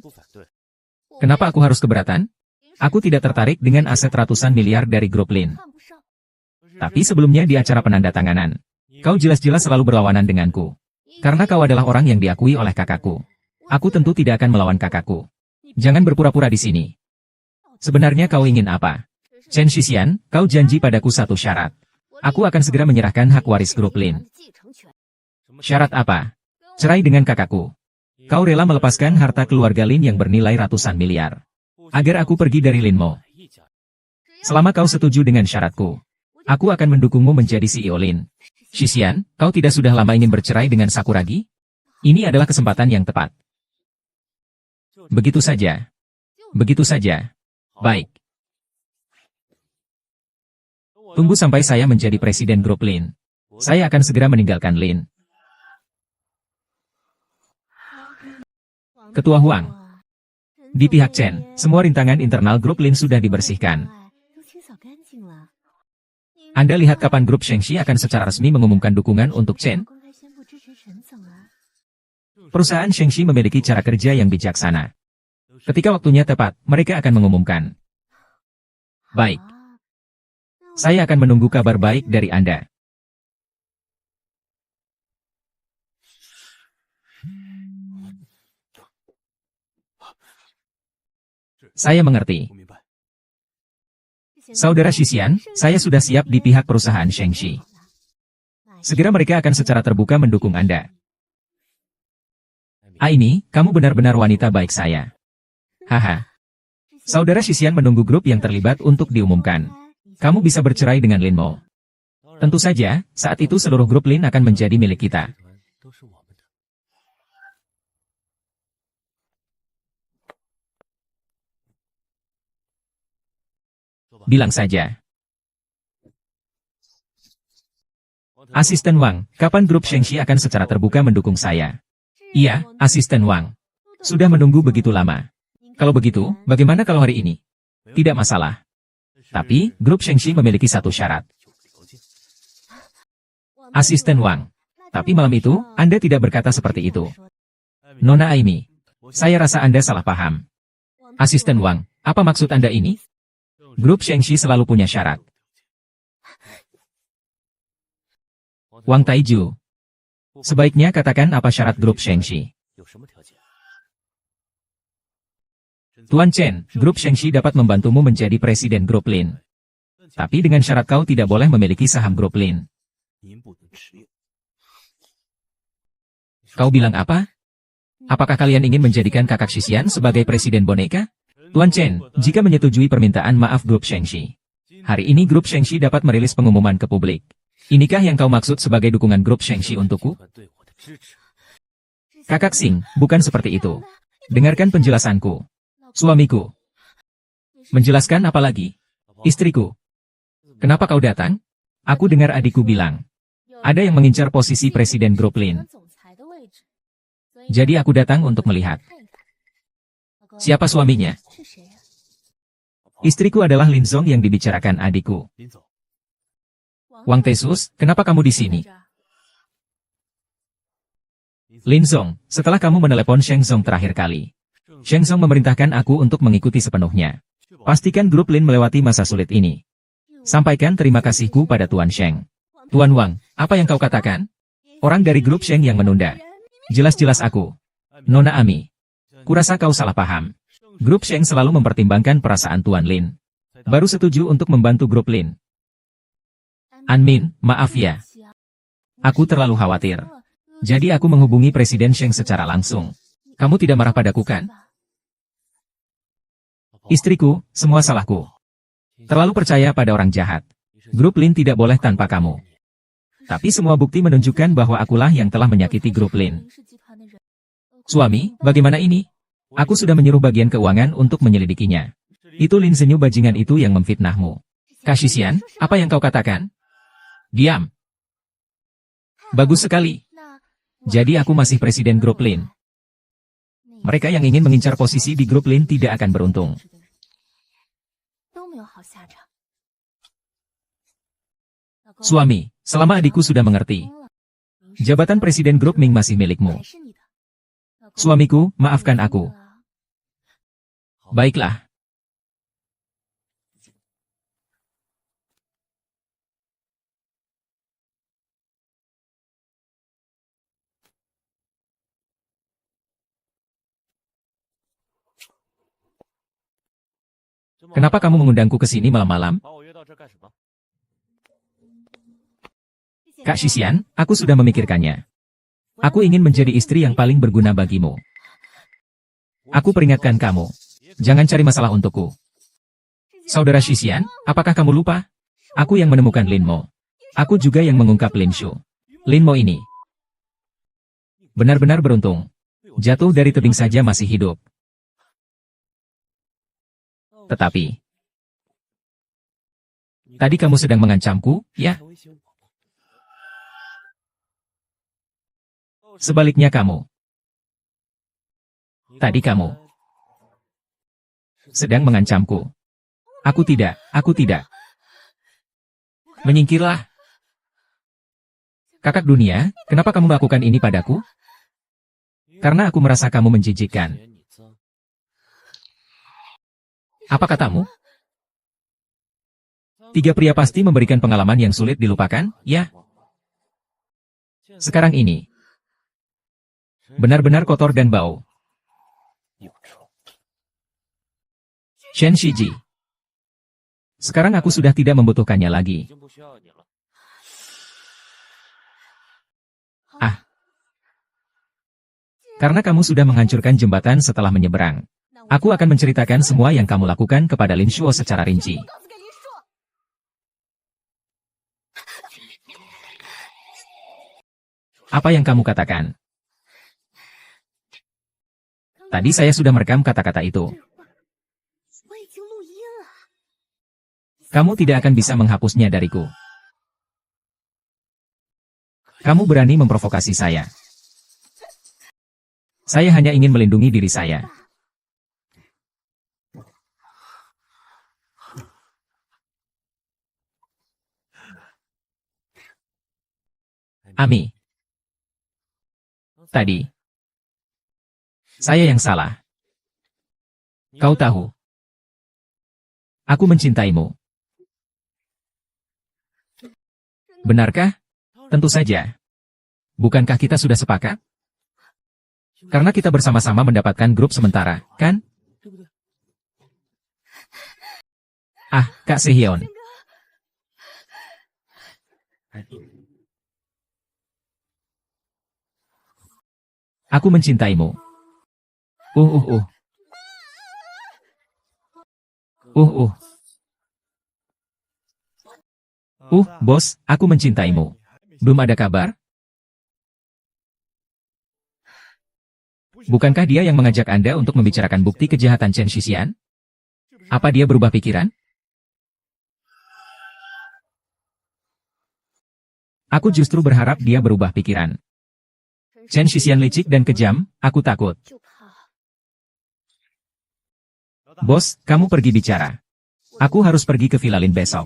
Kenapa aku harus keberatan? Aku tidak tertarik dengan aset ratusan miliar dari grup Lin. Tapi sebelumnya di acara penandatanganan, kau jelas-jelas selalu berlawanan denganku. Karena kau adalah orang yang diakui oleh kakakku. Aku tentu tidak akan melawan kakakku. Jangan berpura-pura di sini. Sebenarnya kau ingin apa? Chen Shixian, kau janji padaku satu syarat. Aku akan segera menyerahkan hak waris grup Lin. Syarat apa? Cerai dengan kakakku. Kau rela melepaskan harta keluarga Lin yang bernilai ratusan miliar. Agar aku pergi dari Lin Mo. Selama kau setuju dengan syaratku, aku akan mendukungmu menjadi CEO Lin. Shixian, kau tidak sudah lama ingin bercerai dengan Sakuragi? Ini adalah kesempatan yang tepat. Begitu saja. Begitu saja. Baik. Tunggu sampai saya menjadi presiden grup Lin. Saya akan segera meninggalkan Lin. Ketua Huang. Di pihak Chen, semua rintangan internal grup Lin sudah dibersihkan. Anda lihat kapan grup Shengxi akan secara resmi mengumumkan dukungan untuk Chen? Perusahaan Shengxi memiliki cara kerja yang bijaksana. Ketika waktunya tepat, mereka akan mengumumkan. Baik. Saya akan menunggu kabar baik dari Anda. Saya mengerti. Saudara Xisian, saya sudah siap di pihak perusahaan Shengxi. Segera mereka akan secara terbuka mendukung Anda. Aini, kamu benar-benar wanita baik saya. Haha. Saudara Xisian menunggu grup yang terlibat untuk diumumkan. Kamu bisa bercerai dengan Lin Mo. Tentu saja, saat itu seluruh grup Lin akan menjadi milik kita. Bilang saja. Asisten Wang, kapan grup Shengxi akan secara terbuka mendukung saya? Iya, Asisten Wang. Sudah menunggu begitu lama. Kalau begitu, bagaimana kalau hari ini? Tidak masalah. Tapi, grup Shengxi memiliki satu syarat. Asisten Wang. Tapi malam itu, Anda tidak berkata seperti itu. Nona Aimi. Saya rasa Anda salah paham. Asisten Wang, apa maksud Anda ini? Grup Shengxi selalu punya syarat. Wang Taiju. Sebaiknya katakan apa syarat grup Shengxi. Tuan Chen, grup Shengxi dapat membantumu menjadi presiden grup Lin. Tapi dengan syarat kau tidak boleh memiliki saham grup Lin. Kau bilang apa? Apakah kalian ingin menjadikan kakak Xisian sebagai presiden boneka? Tuan Chen, jika menyetujui permintaan maaf grup Shengxi. Hari ini grup Shengxi dapat merilis pengumuman ke publik. Inikah yang kau maksud sebagai dukungan grup Shengxi untukku? Kakak Xing, bukan seperti itu. Dengarkan penjelasanku. Suamiku. Menjelaskan apa lagi? Istriku. Kenapa kau datang? Aku dengar adikku bilang. Ada yang mengincar posisi presiden grup Lin. Jadi aku datang untuk melihat. Siapa suaminya? Istriku adalah Lin Zong yang dibicarakan adikku. Wang Tesus, kenapa kamu di sini? Lin Zong, setelah kamu menelepon Sheng Zong terakhir kali. Sheng Zong memerintahkan aku untuk mengikuti sepenuhnya. Pastikan grup Lin melewati masa sulit ini. Sampaikan terima kasihku pada Tuan Sheng. Tuan Wang, apa yang kau katakan? Orang dari grup Sheng yang menunda. Jelas-jelas aku. Nona Ami. Kurasa kau salah paham. Grup Sheng selalu mempertimbangkan perasaan Tuan Lin. Baru setuju untuk membantu grup Lin. Anmin, maaf ya. Aku terlalu khawatir. Jadi aku menghubungi Presiden Sheng secara langsung. Kamu tidak marah padaku kan? Istriku, semua salahku. Terlalu percaya pada orang jahat. Grup Lin tidak boleh tanpa kamu. Tapi semua bukti menunjukkan bahwa akulah yang telah menyakiti grup Lin. Suami, bagaimana ini? Aku sudah menyuruh bagian keuangan untuk menyelidikinya. Itu Lin Zenyu bajingan itu yang memfitnahmu. Kak Xisian, apa yang kau katakan? Diam. Bagus sekali. Jadi aku masih presiden grup Lin. Mereka yang ingin mengincar posisi di grup Lin tidak akan beruntung. Suami, selama adikku sudah mengerti. Jabatan presiden grup Ming masih milikmu. Suamiku, maafkan aku. Baiklah. Kenapa kamu mengundangku ke sini malam-malam? Kak Xisian, aku sudah memikirkannya. Aku ingin menjadi istri yang paling berguna bagimu. Aku peringatkan kamu. Jangan cari masalah untukku. Saudara Xisian, apakah kamu lupa? Aku yang menemukan Lin Mo. Aku juga yang mengungkap Lin Shu. Lin Mo ini benar-benar beruntung. Jatuh dari tebing saja masih hidup. Tetapi, tadi kamu sedang mengancamku, ya? Sebaliknya kamu. Tadi kamu sedang mengancamku. Aku tidak, aku tidak. Menyingkirlah. Kakak dunia, kenapa kamu melakukan ini padaku? Karena aku merasa kamu menjijikkan. Apa katamu? 3 pria pasti memberikan pengalaman yang sulit dilupakan, ya? Sekarang ini. Benar-benar kotor dan bau. Shen Shiji. Sekarang aku sudah tidak membutuhkannya lagi. Ah. Karena kamu sudah menghancurkan jembatan setelah menyeberang. Aku akan menceritakan semua yang kamu lakukan kepada Lin Shuo secara rinci. Apa yang kamu katakan? Tadi saya sudah merekam kata-kata itu. Kamu tidak akan bisa menghapusnya dariku. Kamu berani memprovokasi saya. Saya hanya ingin melindungi diri saya. Ami. Tadi. Saya yang salah. Kau tahu. Aku mencintaimu. Benarkah? Tentu saja. Bukankah kita sudah sepakat? Karena kita bersama-sama mendapatkan grup sementara, kan? Ah, Kak Sehyeon. Aku mencintaimu. Uh. Bos, aku mencintaimu. Belum ada kabar? Bukankah dia yang mengajak Anda untuk membicarakan bukti kejahatan Chen Shixian? Apa dia berubah pikiran? Aku justru berharap dia berubah pikiran. Chen Shixian licik dan kejam, aku takut. Bos, kamu pergi bicara. Aku harus pergi ke Villa Lin besok.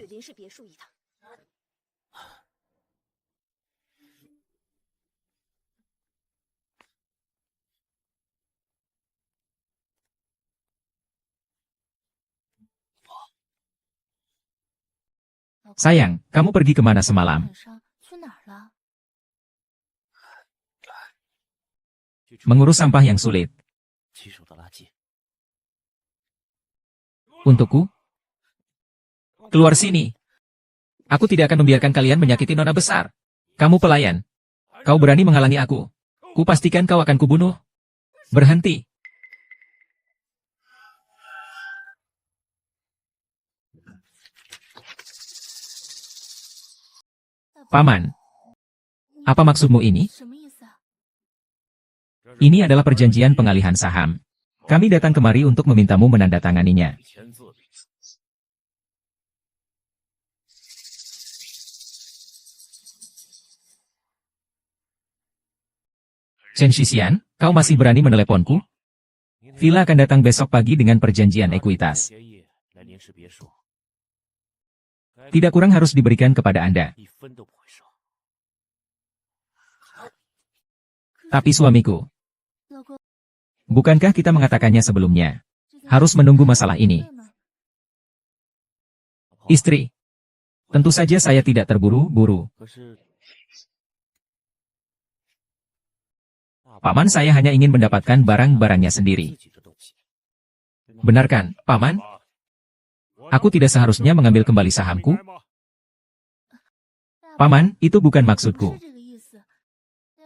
Sayang, kamu pergi kemana semalam? Mengurus sampah yang sulit. Untukku? Keluar sini. Aku tidak akan membiarkan kalian menyakiti nona besar. Kamu pelayan. Kau berani menghalangi aku. Kupastikan kau akan kubunuh. Berhenti. Paman. Apa maksudmu ini? Ini adalah perjanjian pengalihan saham. Kami datang kemari untuk memintamu menandatanganinya. Chen Shixian, kau masih berani meneleponku? Villa akan datang besok pagi dengan perjanjian ekuitas. Tidak kurang harus diberikan kepada Anda. Tapi suamiku. Bukankah kita mengatakannya sebelumnya? Harus menunggu masalah ini. Istri. Tentu saja saya tidak terburu-buru. Paman saya hanya ingin mendapatkan barang-barangnya sendiri. Benar kan, Paman? Aku tidak seharusnya mengambil kembali sahamku. Paman, itu bukan maksudku.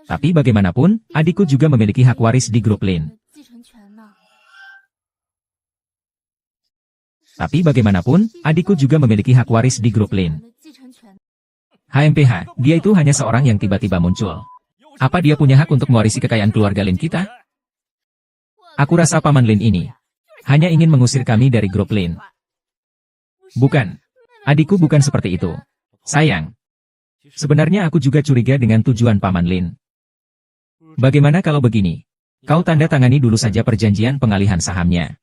Tapi bagaimanapun, adikku juga memiliki hak waris di grup Lin. Tapi bagaimanapun, adikku juga memiliki hak waris di grup Lin. HMPH, dia itu hanya seorang yang tiba-tiba muncul. Apa dia punya hak untuk mewarisi kekayaan keluarga Lin kita? Aku rasa Paman Lin ini hanya ingin mengusir kami dari grup Lin. Bukan. Adikku bukan seperti itu. Sayang. Sebenarnya aku juga curiga dengan tujuan Paman Lin. Bagaimana kalau begini? Kau tanda tangani dulu saja perjanjian pengalihan sahamnya.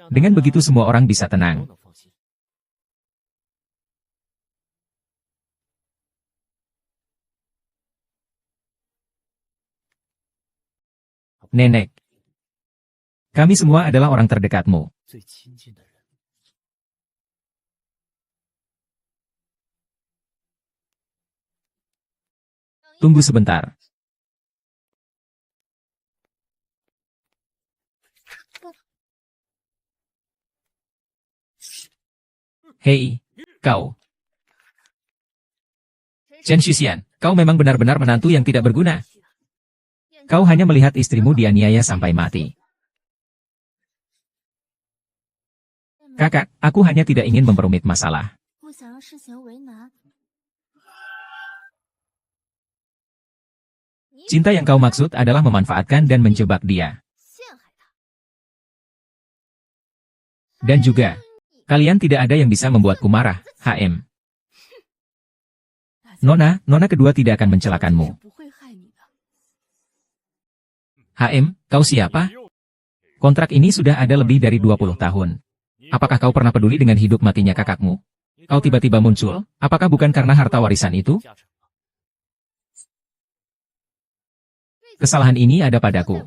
Dengan begitu semua orang bisa tenang. Nenek. Kami semua adalah orang terdekatmu. Tunggu sebentar. Hei, kau. Chen Shixian, kau memang benar-benar menantu yang tidak berguna. Kau hanya melihat istrimu dianiaya sampai mati. Kakak, aku hanya tidak ingin memperumit masalah. Cinta yang kau maksud adalah memanfaatkan dan menjebak dia. Dan juga, kalian tidak ada yang bisa membuatku marah, HM. Nona kedua tidak akan mencelakanmu. HM, kau siapa? Kontrak ini sudah ada lebih dari 20 tahun. Apakah kau pernah peduli dengan hidup matinya kakakmu? Kau tiba-tiba muncul, apakah bukan karena harta warisan itu? Kesalahan ini ada padaku.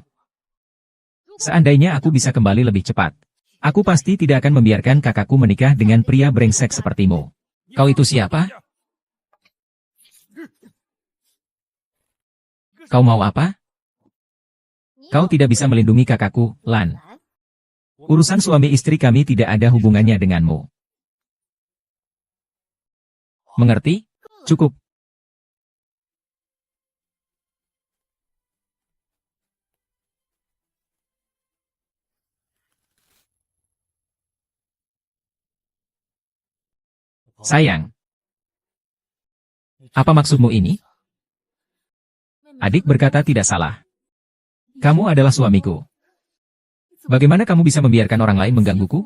Seandainya aku bisa kembali lebih cepat, aku pasti tidak akan membiarkan kakakku menikah dengan pria brengsek sepertimu. Kau itu siapa? Kau mau apa? Kau tidak bisa melindungi kakakku, Lan. Urusan suami istri kami tidak ada hubungannya denganmu. Mengerti? Cukup. Sayang. Apa maksudmu ini? Adik berkata tidak salah. Kamu adalah suamiku. Bagaimana kamu bisa membiarkan orang lain menggangguku?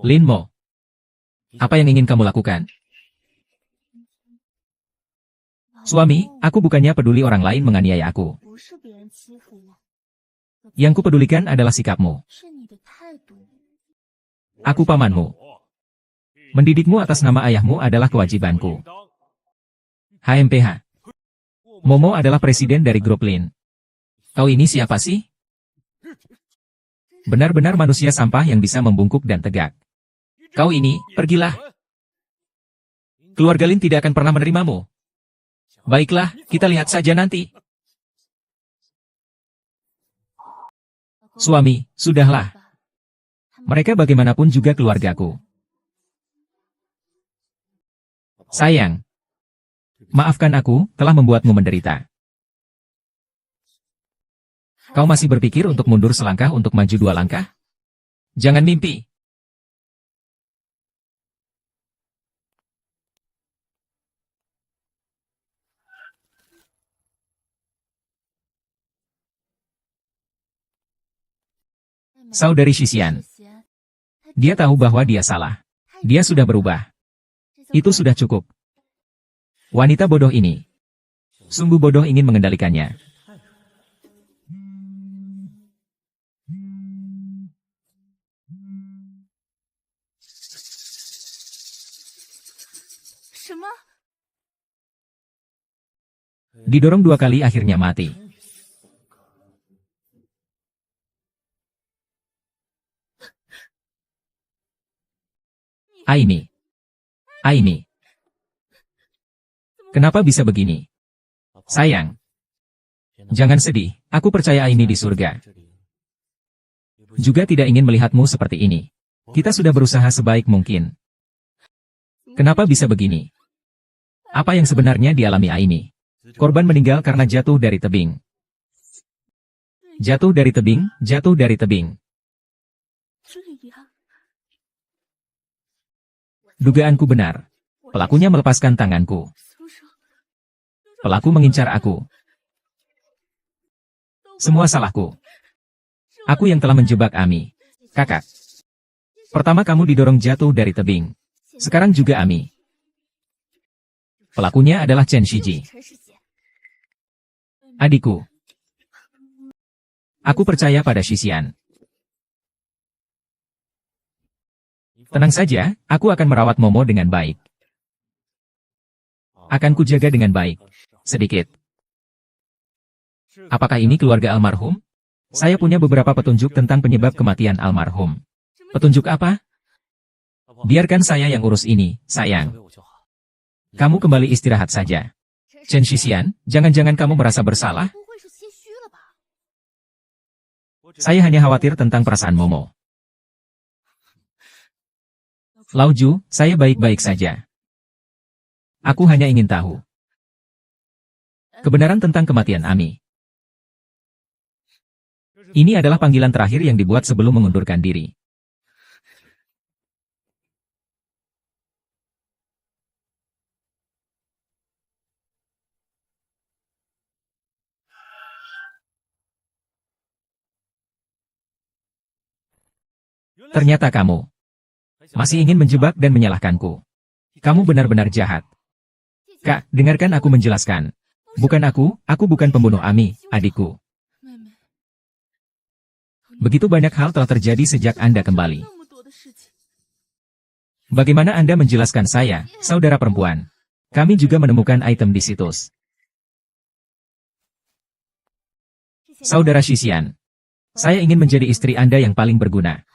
Lin Mo. Apa yang ingin kamu lakukan? Suami, aku bukannya peduli orang lain menganiaya aku. Yang kupedulikan adalah sikapmu. Aku pamanmu. Mendidikmu atas nama ayahmu adalah kewajibanku. HMPH. Momo adalah presiden dari grup Lin. Kau ini siapa sih? Benar-benar manusia sampah yang bisa membungkuk dan tegak. Kau ini, pergilah. Keluarga Lin tidak akan pernah menerimamu. Baiklah, kita lihat saja nanti. Suami, sudahlah. Mereka bagaimanapun juga keluargaku. Sayang. Maafkan aku, telah membuatmu menderita. Kau masih berpikir untuk mundur selangkah untuk maju 2 langkah? Jangan mimpi. Saudari Shixian. Dia tahu bahwa dia salah. Dia sudah berubah. Itu sudah cukup. Wanita bodoh ini. Sungguh bodoh ingin mengendalikannya. Didorong 2 kali akhirnya mati. Aini. Aini. Kenapa bisa begini? Sayang. Jangan sedih, aku percaya Aini di surga. Juga tidak ingin melihatmu seperti ini. Kita sudah berusaha sebaik mungkin. Kenapa bisa begini? Apa yang sebenarnya dialami Aini? Korban meninggal karena jatuh dari tebing. Jatuh dari tebing, jatuh dari tebing. Dugaanku benar. Pelakunya melepaskan tanganku. Pelaku mengincar aku. Semua salahku. Aku yang telah menjebak Ami. Kakak. Pertama kamu didorong jatuh dari tebing. Sekarang juga Ami. Pelakunya adalah Chen Shiji. Adikku. Aku percaya pada Shixian. Tenang saja, aku akan merawat Momo dengan baik. Akan kujaga dengan baik. Sedikit. Apakah ini keluarga almarhum? Saya punya beberapa petunjuk tentang penyebab kematian almarhum. Petunjuk apa? Biarkan saya yang urus ini, sayang. Kamu kembali istirahat saja. Chen Shixian, jangan-jangan kamu merasa bersalah? Saya hanya khawatir tentang perasaan Momo. Lao Ju, saya baik-baik saja. Aku hanya ingin tahu kebenaran tentang kematian Ami. Ini adalah panggilan terakhir yang dibuat sebelum mengundurkan diri. Ternyata kamu masih ingin menjebak dan menyalahkanku. Kamu benar-benar jahat. Kak, dengarkan aku menjelaskan. Bukan aku bukan pembunuh Ami, adikku. Begitu banyak hal telah terjadi sejak Anda kembali. Bagaimana Anda menjelaskan saya, saudara perempuan? Kami juga menemukan item di situs. Saudara Shixian, saya ingin menjadi istri Anda yang paling berguna.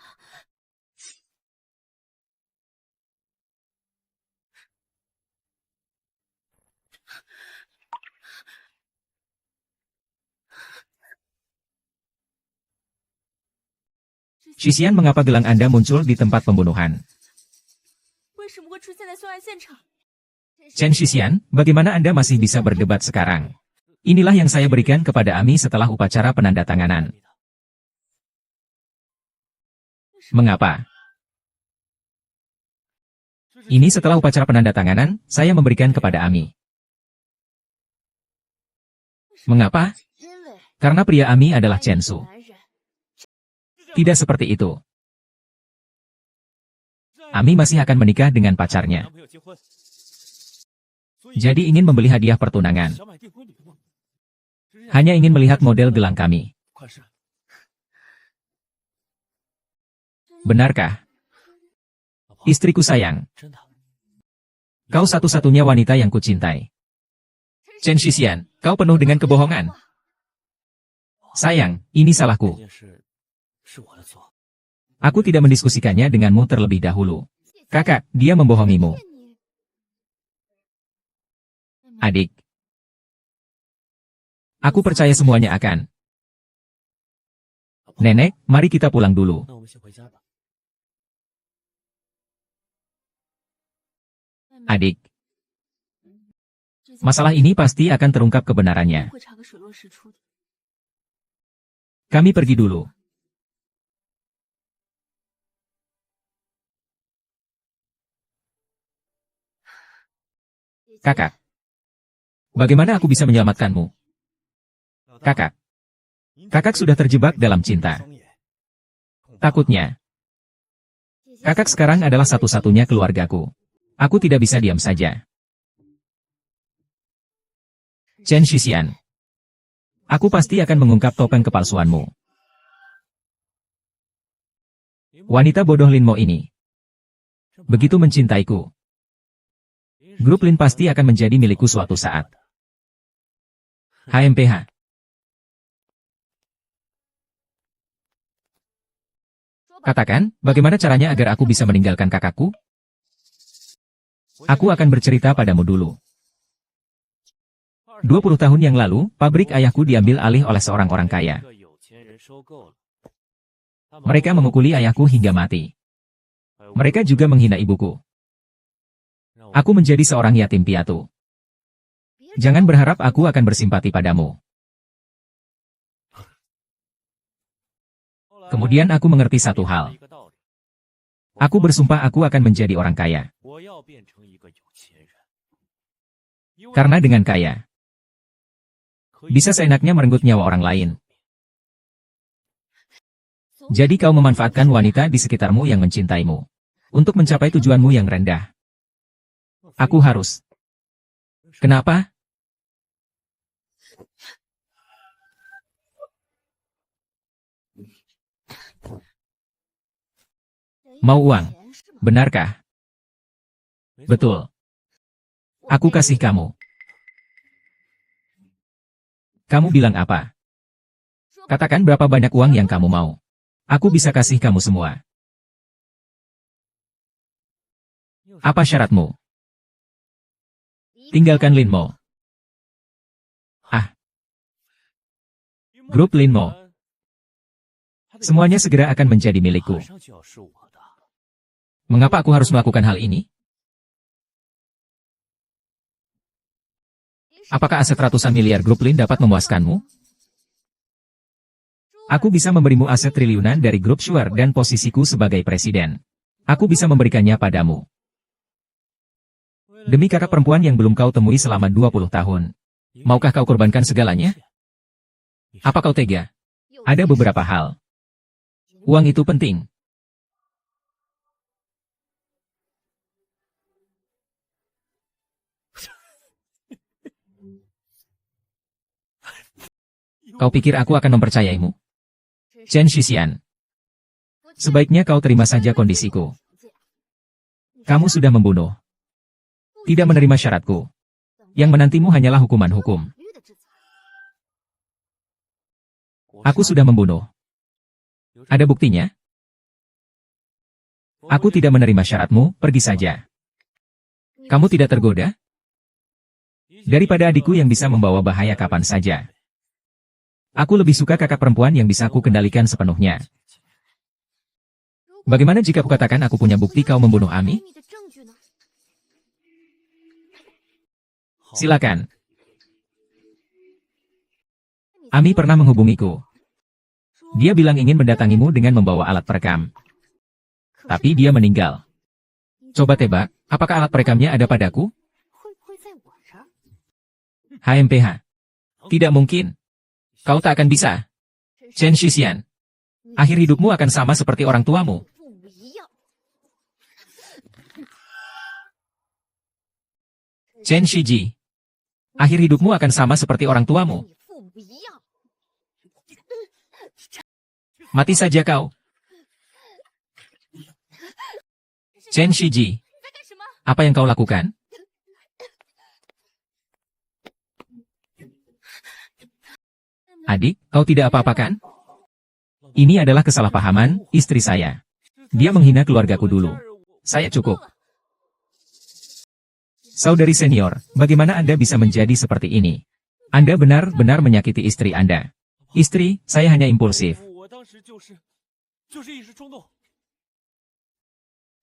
Shixian, mengapa gelang Anda muncul di tempat pembunuhan? Chen Shixian, bagaimana Anda masih bisa berdebat sekarang? Inilah yang saya berikan kepada Ami setelah upacara penandatanganan. Mengapa? Ini setelah upacara penandatanganan, saya memberikan kepada Ami. Mengapa? Karena pria Ami adalah Chen Su. Tidak seperti itu. Ami masih akan menikah dengan pacarnya. Jadi ingin membeli hadiah pertunangan. Hanya ingin melihat model gelang kami. Benarkah? Istriku sayang. Kau satu-satunya wanita yang kucintai. Chen Shixian, kau penuh dengan kebohongan. Sayang, ini salahku. Aku tidak mendiskusikannya denganmu terlebih dahulu. Kakak, dia membohongimu. Adik. Aku percaya semuanya akan. Nenek, mari kita pulang dulu. Adik. Masalah ini pasti akan terungkap kebenarannya. Kami pergi dulu. Kakak. Bagaimana aku bisa menyelamatkanmu? Kakak. Kakak sudah terjebak dalam cinta. Takutnya. Kakak sekarang adalah satu-satunya keluargaku. Aku tidak bisa diam saja. Chen Shixian. Aku pasti akan mengungkap topeng kepalsuanmu. Wanita bodoh Linmo ini. Begitu mencintaiku. Grup Lin pasti akan menjadi milikku suatu saat. HMPH. Katakan, bagaimana caranya agar aku bisa meninggalkan kakakku? Aku akan bercerita padamu dulu. 20 tahun yang lalu, pabrik ayahku diambil alih oleh seorang orang kaya. Mereka memukuli ayahku hingga mati. Mereka juga menghina ibuku. Aku menjadi seorang yatim piatu. Jangan berharap aku akan bersimpati padamu. Kemudian aku mengerti satu hal. Aku bersumpah aku akan menjadi orang kaya. Karena dengan kaya, bisa seenaknya merenggut nyawa orang lain. Jadi kau memanfaatkan wanita di sekitarmu yang mencintaimu. Untuk mencapai tujuanmu yang rendah. Aku harus. Kenapa? Mau uang? Benarkah? Betul. Aku kasih kamu. Kamu bilang apa? Katakan berapa banyak uang yang kamu mau. Aku bisa kasih kamu semua. Apa syaratmu? Tinggalkan Linmo. Ah, grup Linmo. Semuanya segera akan menjadi milikku. Mengapa aku harus melakukan hal ini? Apakah aset ratusan miliar grup Lin dapat memuaskanmu? Aku bisa memberimu aset triliunan dari grup Shuar dan posisiku sebagai presiden. Aku bisa memberikannya padamu. Demi kakak perempuan yang belum kau temui selama 20 tahun. Maukah kau korbankan segalanya? Apa kau tega? Ada beberapa hal. Uang itu penting. Kau pikir aku akan mempercayaimu? Chen Shixian. Sebaiknya kau terima saja kondisiku. Kamu sudah membunuh. Tidak menerima syaratku. Yang menantimu hanyalah hukuman hukum. Aku sudah membunuh. Ada buktinya? Aku tidak menerima syaratmu, pergi saja. Kamu tidak tergoda? Daripada adikku yang bisa membawa bahaya kapan saja. Aku lebih suka kakak perempuan yang bisa aku kendalikan sepenuhnya. Bagaimana jika kukatakan aku punya bukti kau membunuh Ami? Silakan. Ami pernah menghubungiku. Dia bilang ingin mendatangimu dengan membawa alat perekam. Tapi dia meninggal. Coba tebak, apakah alat perekamnya ada padaku? HMPH. Tidak mungkin. Kau tak akan bisa. Chen Shixian. Akhir hidupmu akan sama seperti orang tuamu. Chen Shiji. Akhir hidupmu akan sama seperti orang tuamu. Mati saja kau. Chen Shiji. Apa yang kau lakukan? Adik, kau tidak apa-apa kan? Ini adalah kesalahpahaman, istri saya. Dia menghina keluargaku dulu. Saya cukup. Saudari senior, bagaimana Anda bisa menjadi seperti ini? Anda benar-benar menyakiti istri Anda. Istri, saya hanya impulsif.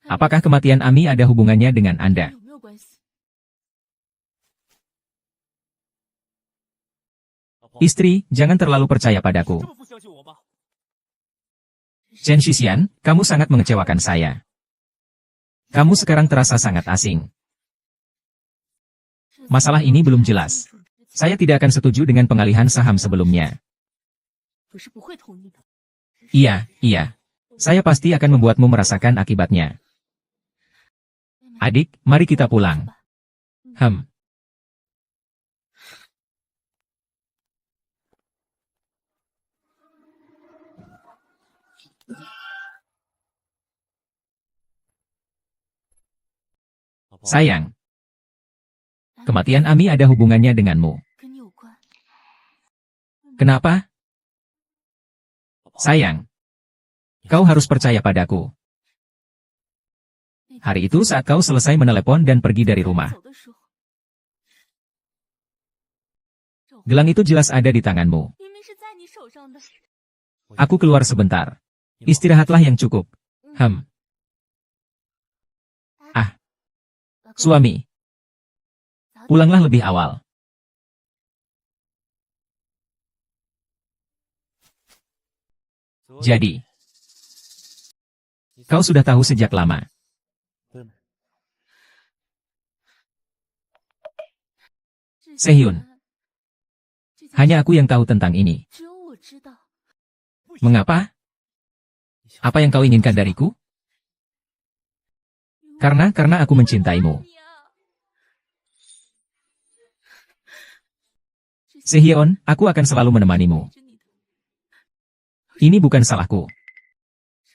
Apakah kematian Ami ada hubungannya dengan Anda? Istri, jangan terlalu percaya padaku. Chen Shixian, kamu sangat mengecewakan saya. Kamu sekarang terasa sangat asing. Masalah ini belum jelas. Saya tidak akan setuju dengan pengalihan saham sebelumnya. Iya. Saya pasti akan membuatmu merasakan akibatnya. Adik, mari kita pulang. Sayang. Kematian Ami ada hubungannya denganmu. Kenapa? Sayang. Kau harus percaya padaku. Hari itu saat kau selesai menelepon dan pergi dari rumah. Gelang itu jelas ada di tanganmu. Aku keluar sebentar. Istirahatlah yang cukup. Suami. Pulanglah lebih awal. Jadi, kau sudah tahu sejak lama. Sehyun. Hanya aku yang tahu tentang ini. Mengapa? Apa yang kau inginkan dariku? Karena aku mencintaimu. Sehyun, aku akan selalu menemanimu. Ini bukan salahku.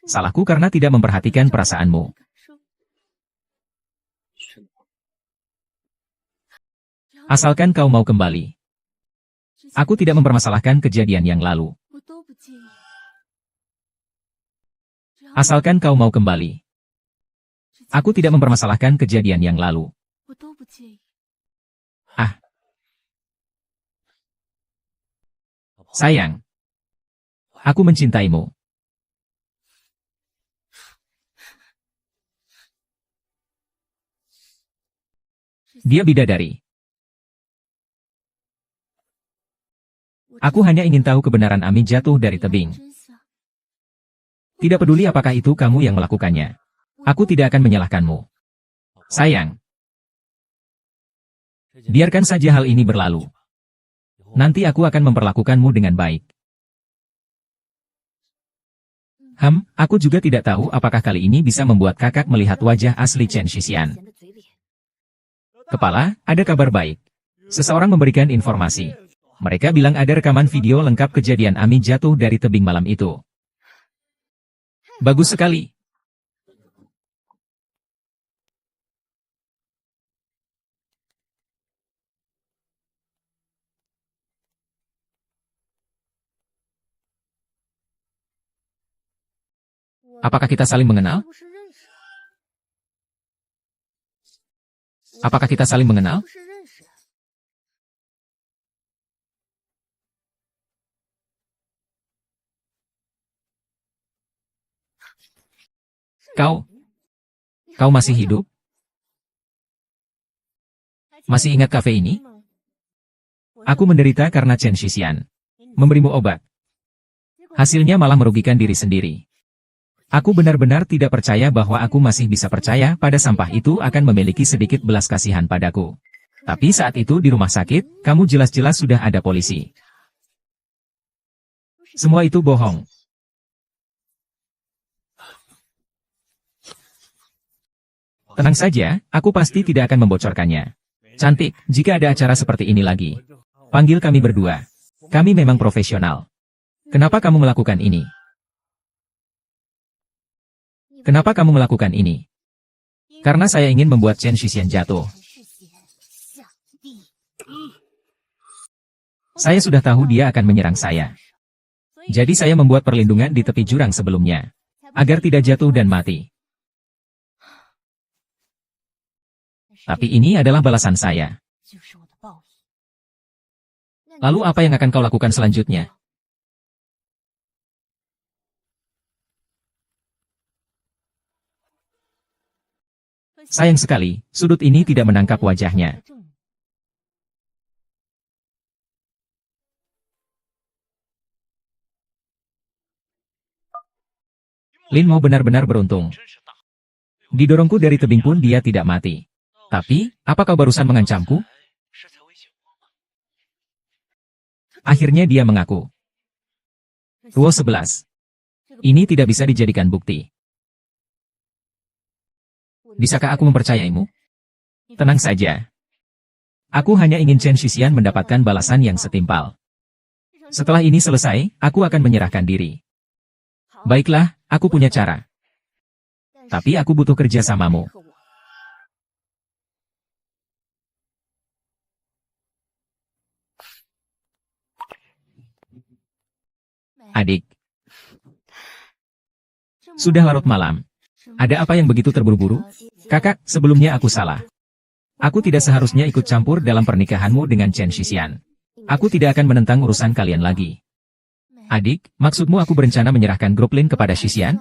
Salahku karena tidak memperhatikan perasaanmu. Asalkan kau mau kembali. Aku tidak mempermasalahkan kejadian yang lalu. Asalkan kau mau kembali. Aku tidak mempermasalahkan kejadian yang lalu. Ah. Sayang. Aku mencintaimu. Dia bidadari. Aku hanya ingin tahu kebenaran Ami jatuh dari tebing. Tidak peduli apakah itu kamu yang melakukannya. Aku tidak akan menyalahkanmu. Sayang. Biarkan saja hal ini berlalu. Nanti aku akan memperlakukanmu dengan baik. Aku juga tidak tahu apakah kali ini bisa membuat kakak melihat wajah asli Chen Shixian. Kepala, ada kabar baik. Seseorang memberikan informasi. Mereka bilang ada rekaman video lengkap kejadian Ami jatuh dari tebing malam itu. Bagus sekali. Apakah kita saling mengenal? Apakah kita saling mengenal? Kau masih hidup? Masih ingat kafe ini? Aku menderita karena Chen Shixian memberimu obat. Hasilnya malah merugikan diri sendiri. Aku benar-benar tidak percaya bahwa aku masih bisa percaya pada sampah itu akan memiliki sedikit belas kasihan padaku. Tapi saat itu di rumah sakit, kamu jelas-jelas sudah ada polisi. Semua itu bohong. Tenang saja, aku pasti tidak akan membocorkannya. Cantik, jika ada acara seperti ini lagi, panggil kami berdua. Kami memang profesional. Kenapa kamu melakukan ini? Kenapa kamu melakukan ini? Karena saya ingin membuat Chen Shixian jatuh. Saya sudah tahu dia akan menyerang saya. Jadi saya membuat perlindungan di tepi jurang sebelumnya. Agar tidak jatuh dan mati. Tapi ini adalah balasan saya. Lalu apa yang akan kau lakukan selanjutnya? Sayang sekali, sudut ini tidak menangkap wajahnya. Lin Mo benar-benar beruntung. Didorongku dari tebing pun dia tidak mati. Tapi, apa kau barusan mengancamku? Akhirnya dia mengaku. Ruo 11. Ini tidak bisa dijadikan bukti. Bisakah aku mempercayaimu? Tenang saja. Aku hanya ingin Chen Shixian mendapatkan balasan yang setimpal. Setelah ini selesai, aku akan menyerahkan diri. Baiklah, aku punya cara. Tapi aku butuh kerjasamamu. Adik. Sudah larut malam. Ada apa yang begitu terburu-buru? Kakak, sebelumnya aku salah. Aku tidak seharusnya ikut campur dalam pernikahanmu dengan Chen Shixian. Aku tidak akan menentang urusan kalian lagi. Adik, maksudmu aku berencana menyerahkan grup Lin kepada Shixian?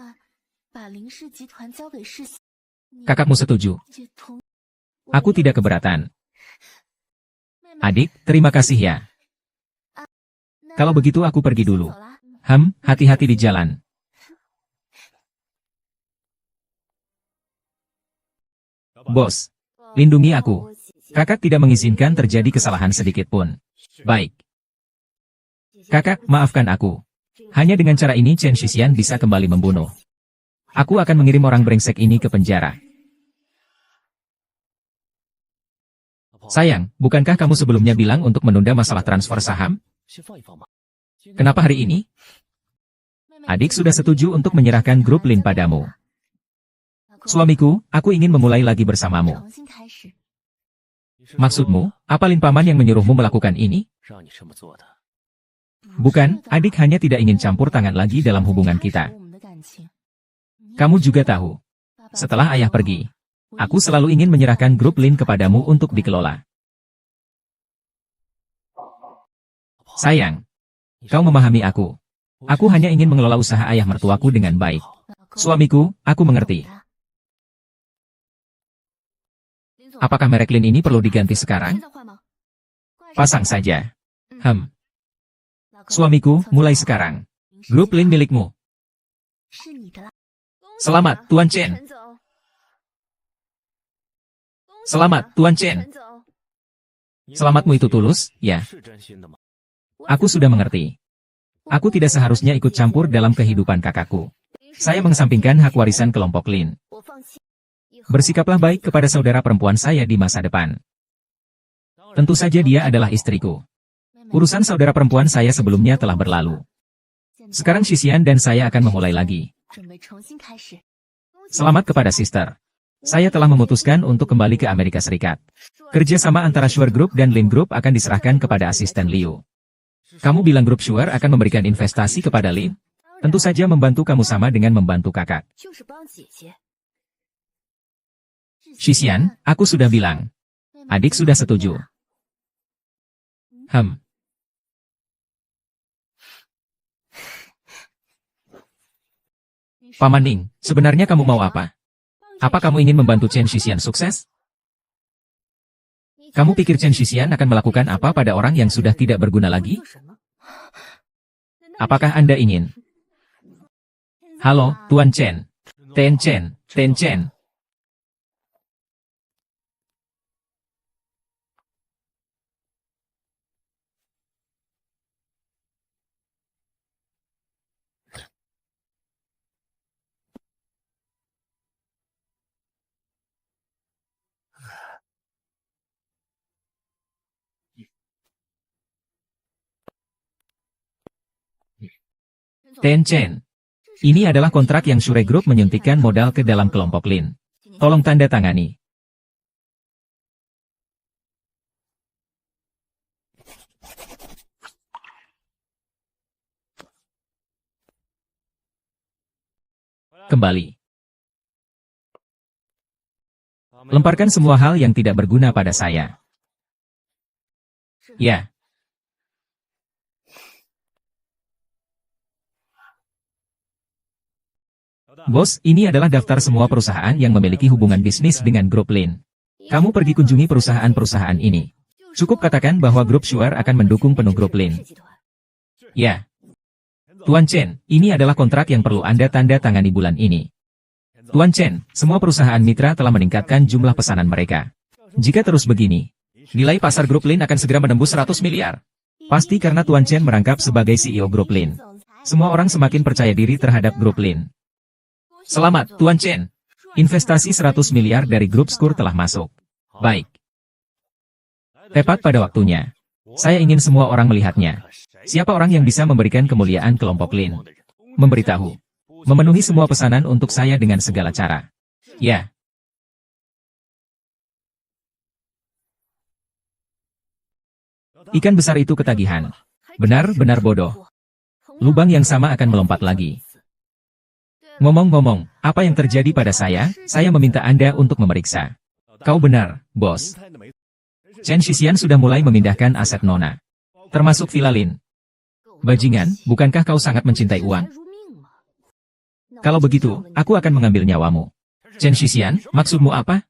Kakakmu setuju? Aku tidak keberatan. Adik, terima kasih ya. Kalau begitu aku pergi dulu. Hati-hati di jalan. Bos, lindungi aku. Kakak tidak mengizinkan terjadi kesalahan sedikit pun. Baik. Kakak, maafkan aku. Hanya dengan cara ini Chen Shixian bisa kembali membunuh. Aku akan mengirim orang brengsek ini ke penjara. Sayang, bukankah kamu sebelumnya bilang untuk menunda masalah transfer saham? Kenapa hari ini? Adik sudah setuju untuk menyerahkan grup Lin padamu. Suamiku, aku ingin memulai lagi bersamamu. Maksudmu, apa Lin Paman yang menyuruhmu melakukan ini? Bukan, adik hanya tidak ingin campur tangan lagi dalam hubungan kita. Kamu juga tahu. Setelah ayah pergi, aku selalu ingin menyerahkan grup Lin kepadamu untuk dikelola. Sayang, kau memahami aku. Aku hanya ingin mengelola usaha ayah mertuaku dengan baik. Suamiku, aku mengerti. Apakah merek Lin ini perlu diganti sekarang? Pasang saja. Suamiku, mulai sekarang. Grup Lin milikmu. Selamat, Tuan Chen. Selamat, Tuan Chen. Selamatmu itu tulus, ya. Aku sudah mengerti. Aku tidak seharusnya ikut campur dalam kehidupan kakakku. Saya mengesampingkan hak warisan kelompok Lin. Bersikaplah baik kepada saudara perempuan saya di masa depan. Tentu saja dia adalah istriku. Urusan saudara perempuan saya sebelumnya telah berlalu. Sekarang Xisian dan saya akan memulai lagi. Selamat kepada sister. Saya telah memutuskan untuk kembali ke Amerika Serikat. Kerjasama antara Shuar Group dan Lin Group akan diserahkan kepada asisten Liu. Kamu bilang grup Shuar akan memberikan investasi kepada Lin? Tentu saja membantu kamu sama dengan membantu kakak. Xisian, aku sudah bilang. Adik sudah setuju. Paman Ning, sebenarnya kamu mau apa? Apa kamu ingin membantu Chen Xisian sukses? Kamu pikir Chen Xisian akan melakukan apa pada orang yang sudah tidak berguna lagi? Apakah Anda ingin? Halo, Tuan Chen. Ten Chen, Ten Chen. Ten Chen. Ini adalah kontrak yang Shure Group menyuntikkan modal ke dalam kelompok Lin. Tolong tanda tangani. Kembali. Lemparkan semua hal yang tidak berguna pada saya. Ya. Bos, ini adalah daftar semua perusahaan yang memiliki hubungan bisnis dengan grup Lin. Kamu pergi kunjungi perusahaan-perusahaan ini. Cukup katakan bahwa grup Shuar akan mendukung penuh grup Lin. Ya. Tuan Chen, ini adalah kontrak yang perlu Anda tanda tangani bulan ini. Tuan Chen, semua perusahaan mitra telah meningkatkan jumlah pesanan mereka. Jika terus begini, nilai pasar grup Lin akan segera menembus 100 miliar. Pasti karena Tuan Chen merangkap sebagai CEO grup Lin. Semua orang semakin percaya diri terhadap grup Lin. Selamat, Tuan Chen. Investasi 100 miliar dari grup Skur telah masuk. Baik. Tepat pada waktunya. Saya ingin semua orang melihatnya. Siapa orang yang bisa memberikan kemuliaan kelompok Lin? Memberitahu. Memenuhi semua pesanan untuk saya dengan segala cara. Ya. Ikan besar itu ketagihan. Benar-benar bodoh. Lubang yang sama akan melompat lagi. Ngomong-ngomong, apa yang terjadi pada saya meminta Anda untuk memeriksa. Kau benar, bos. Chen Xisian sudah mulai memindahkan aset Nona. Termasuk Villa Lin. Bajingan, bukankah kau sangat mencintai uang? Kalau begitu, aku akan mengambil nyawamu. Chen Xisian, maksudmu apa?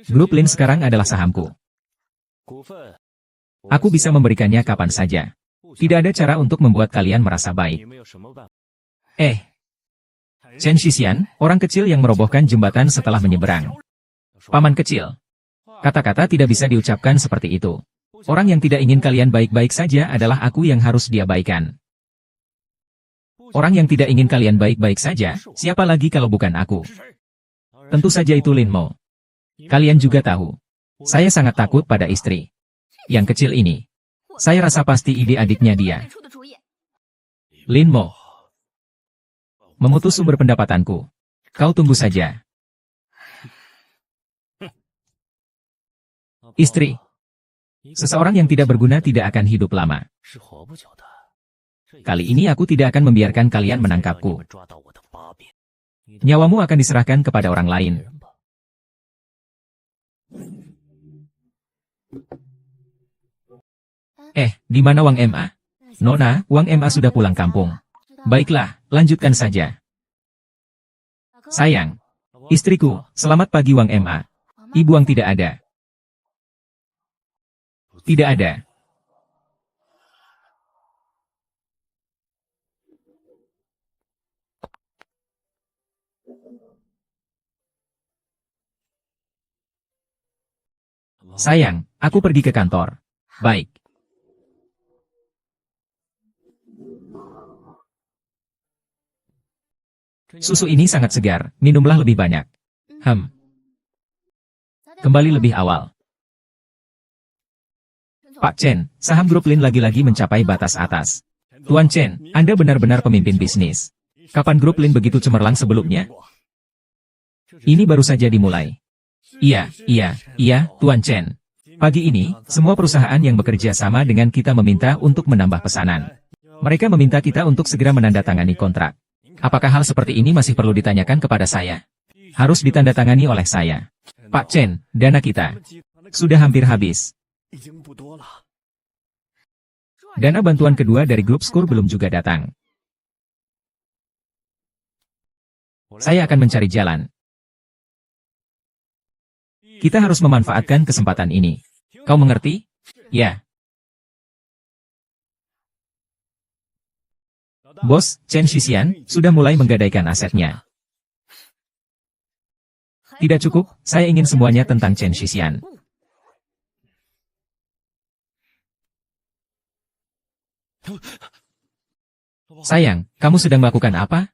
Grup Lin sekarang adalah sahamku. Aku bisa memberikannya kapan saja. Tidak ada cara untuk membuat kalian merasa baik. Chen Xisian, orang kecil yang merobohkan jembatan setelah menyeberang. Paman kecil. Kata-kata tidak bisa diucapkan seperti itu. Orang yang tidak ingin kalian baik-baik saja adalah aku yang harus diabaikan. Orang yang tidak ingin kalian baik-baik saja, siapa lagi kalau bukan aku? Tentu saja itu Lin Mo. Kalian juga tahu. Saya sangat takut pada istri. Yang kecil ini. Saya rasa pasti ide adiknya dia. Lin Mo. Memutus sumber pendapatanku. Kau tunggu saja. Istri. Seseorang yang tidak berguna tidak akan hidup lama. Kali ini aku tidak akan membiarkan kalian menangkapku. Nyawamu akan diserahkan kepada orang lain. Di mana Wang Ma? Nona, Wang Ma sudah pulang kampung. Baiklah, lanjutkan saja. Sayang. Istriku, selamat pagi Wang Ma. Ibu Wang tidak ada. Tidak ada. Sayang, aku pergi ke kantor. Baik. Susu ini sangat segar, minumlah lebih banyak. Kembali lebih awal. Pak Chen, saham grup Lin lagi-lagi mencapai batas atas. Tuan Chen, Anda benar-benar pemimpin bisnis. Kapan grup Lin begitu cemerlang sebelumnya? Ini baru saja dimulai. Iya, Tuan Chen. Pagi ini, semua perusahaan yang bekerja sama dengan kita meminta untuk menambah pesanan. Mereka meminta kita untuk segera menandatangani kontrak. Apakah hal seperti ini masih perlu ditanyakan kepada saya? Harus ditandatangani oleh saya. Pak Chen, dana kita sudah hampir habis. Dana bantuan kedua dari grup Skur belum juga datang. Saya akan mencari jalan. Kita harus memanfaatkan kesempatan ini. Kau mengerti? Ya. Bos, Chen Shixian, sudah mulai menggadaikan asetnya. Tidak cukup, saya ingin semuanya tentang Chen Shixian. Sayang, kamu sedang melakukan apa?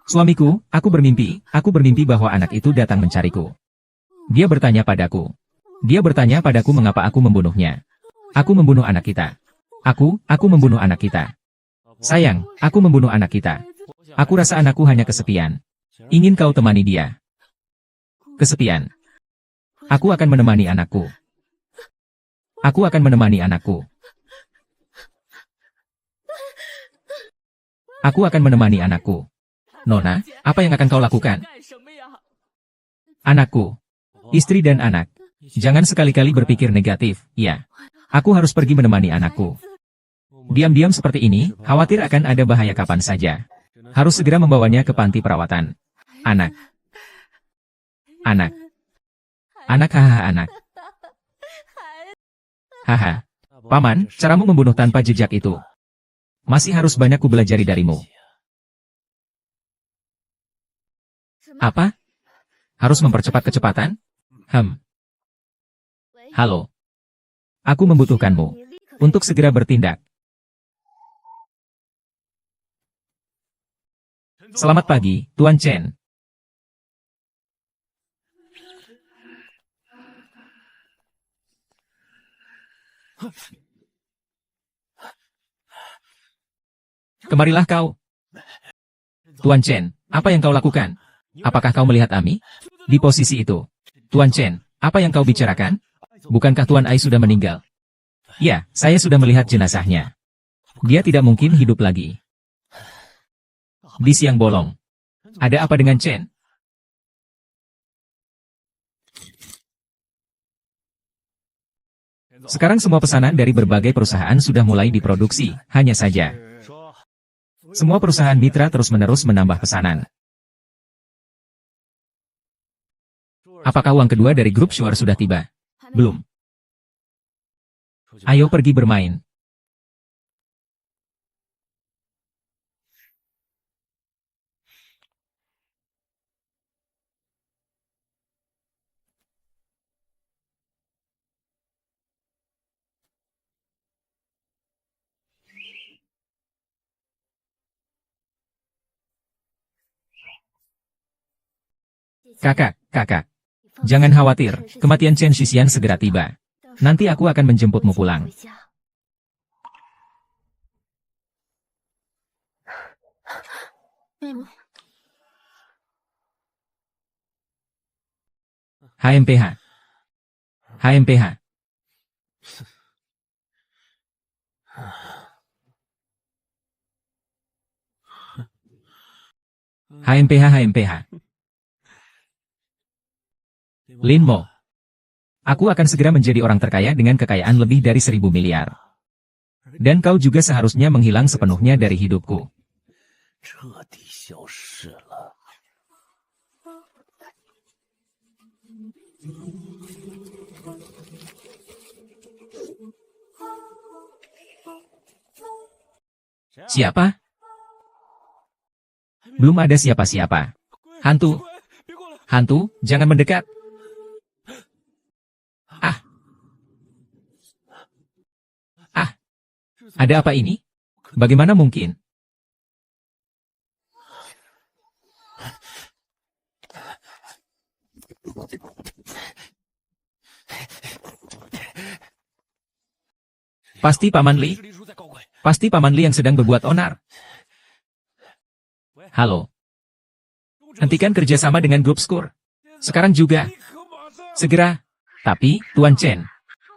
Suamiku, aku bermimpi bahwa anak itu datang mencariku. Dia bertanya padaku mengapa aku membunuhnya. Aku membunuh anak kita. Aku membunuh anak kita. Sayang, aku membunuh anak kita. Aku rasa anakku hanya kesepian. Ingin kau temani dia. Kesepian. Aku akan menemani anakku. Aku akan menemani anakku. Aku akan menemani anakku. Nona, apa yang akan kau lakukan? Anakku. Istri dan anak. Jangan sekali-kali berpikir negatif, ya. Aku harus pergi menemani anakku. Diam-diam seperti ini, khawatir akan ada bahaya kapan saja. Harus segera membawanya ke panti perawatan. Anak. Anak. Anak hahaha anak. Haha. Paman, caramu membunuh tanpa jejak itu. Masih harus banyak ku belajari darimu. Apa? Harus mempercepat kecepatan? Halo. Aku membutuhkanmu. Untuk segera bertindak. Selamat pagi, Tuan Chen. Kemarilah kau. Tuan Chen, apa yang kau lakukan? Apakah kau melihat Ami? Di posisi itu. Tuan Chen, apa yang kau bicarakan? Bukankah Tuan Ai sudah meninggal? Ya, saya sudah melihat jenazahnya. Dia tidak mungkin hidup lagi. Di siang bolong. Ada apa dengan Chen? Sekarang semua pesanan dari berbagai perusahaan sudah mulai diproduksi, hanya saja. Semua perusahaan mitra terus-menerus menambah pesanan. Apakah uang kedua dari grup Shuar sudah tiba? Belum. Ayo pergi bermain. Kakak. Jangan khawatir, kematian Chen Shixian segera tiba. Nanti aku akan menjemputmu pulang. HMPH. HMPH. HMPH HMPH. Lin Mo. Aku akan segera menjadi orang terkaya dengan kekayaan lebih dari 1.000 miliar. Dan kau juga seharusnya menghilang sepenuhnya dari hidupku. Siapa? Belum ada siapa-siapa. Hantu. Hantu, jangan mendekat. Ah. Ah. Ada apa ini? Bagaimana mungkin? Pasti Paman Li. Pasti Paman Li yang sedang berbuat onar. Halo. Hentikan kerjasama dengan grup Skur. Sekarang juga. Segera. Tapi, Tuan Chen,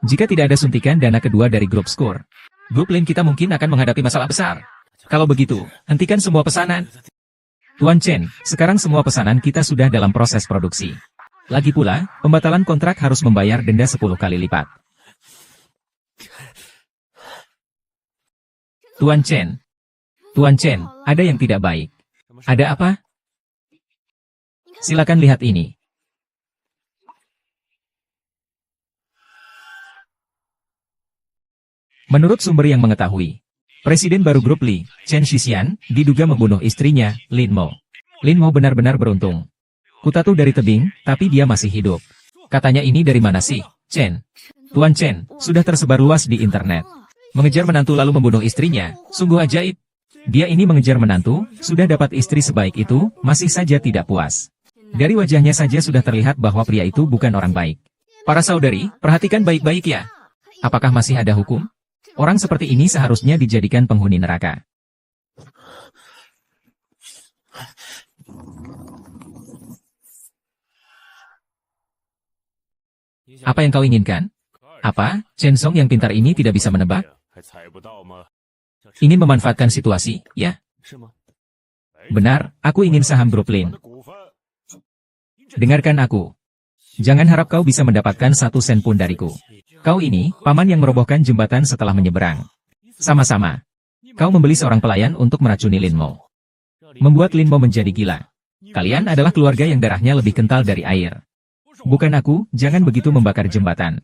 jika tidak ada suntikan dana kedua dari grup Skur, grup Lin kita mungkin akan menghadapi masalah besar. Kalau begitu, hentikan semua pesanan. Tuan Chen, sekarang semua pesanan kita sudah dalam proses produksi. Lagi pula, pembatalan kontrak harus membayar denda 10 kali lipat. Tuan Chen. Tuan Chen, ada yang tidak baik. Ada apa? Silakan lihat ini. Menurut sumber yang mengetahui, Presiden baru grup Li, Chen Shixian, diduga membunuh istrinya, Lin Mo. Lin Mo benar-benar beruntung. Kutatu dari tebing, tapi dia masih hidup. Katanya ini dari mana sih, Chen? Tuan Chen, sudah tersebar luas di internet. Mengejar menantu lalu membunuh istrinya, sungguh ajaib. Dia ini mengejar menantu, sudah dapat istri sebaik itu, masih saja tidak puas. Dari wajahnya saja sudah terlihat bahwa pria itu bukan orang baik. Para saudari, perhatikan baik-baik ya. Apakah masih ada hukum? Orang seperti ini seharusnya dijadikan penghuni neraka. Apa yang kau inginkan? Apa, Chen Song yang pintar ini tidak bisa menebak? Ingin memanfaatkan situasi, ya? Benar, aku ingin saham grup Lin. Dengarkan aku. Jangan harap kau bisa mendapatkan 1 sen pun dariku. Kau ini, paman yang merobohkan jembatan setelah menyeberang. Sama-sama. Kau membeli seorang pelayan untuk meracuni Lin Mo. Membuat Lin Mo menjadi gila. Kalian adalah keluarga yang darahnya lebih kental dari air. Bukan aku, jangan begitu membakar jembatan.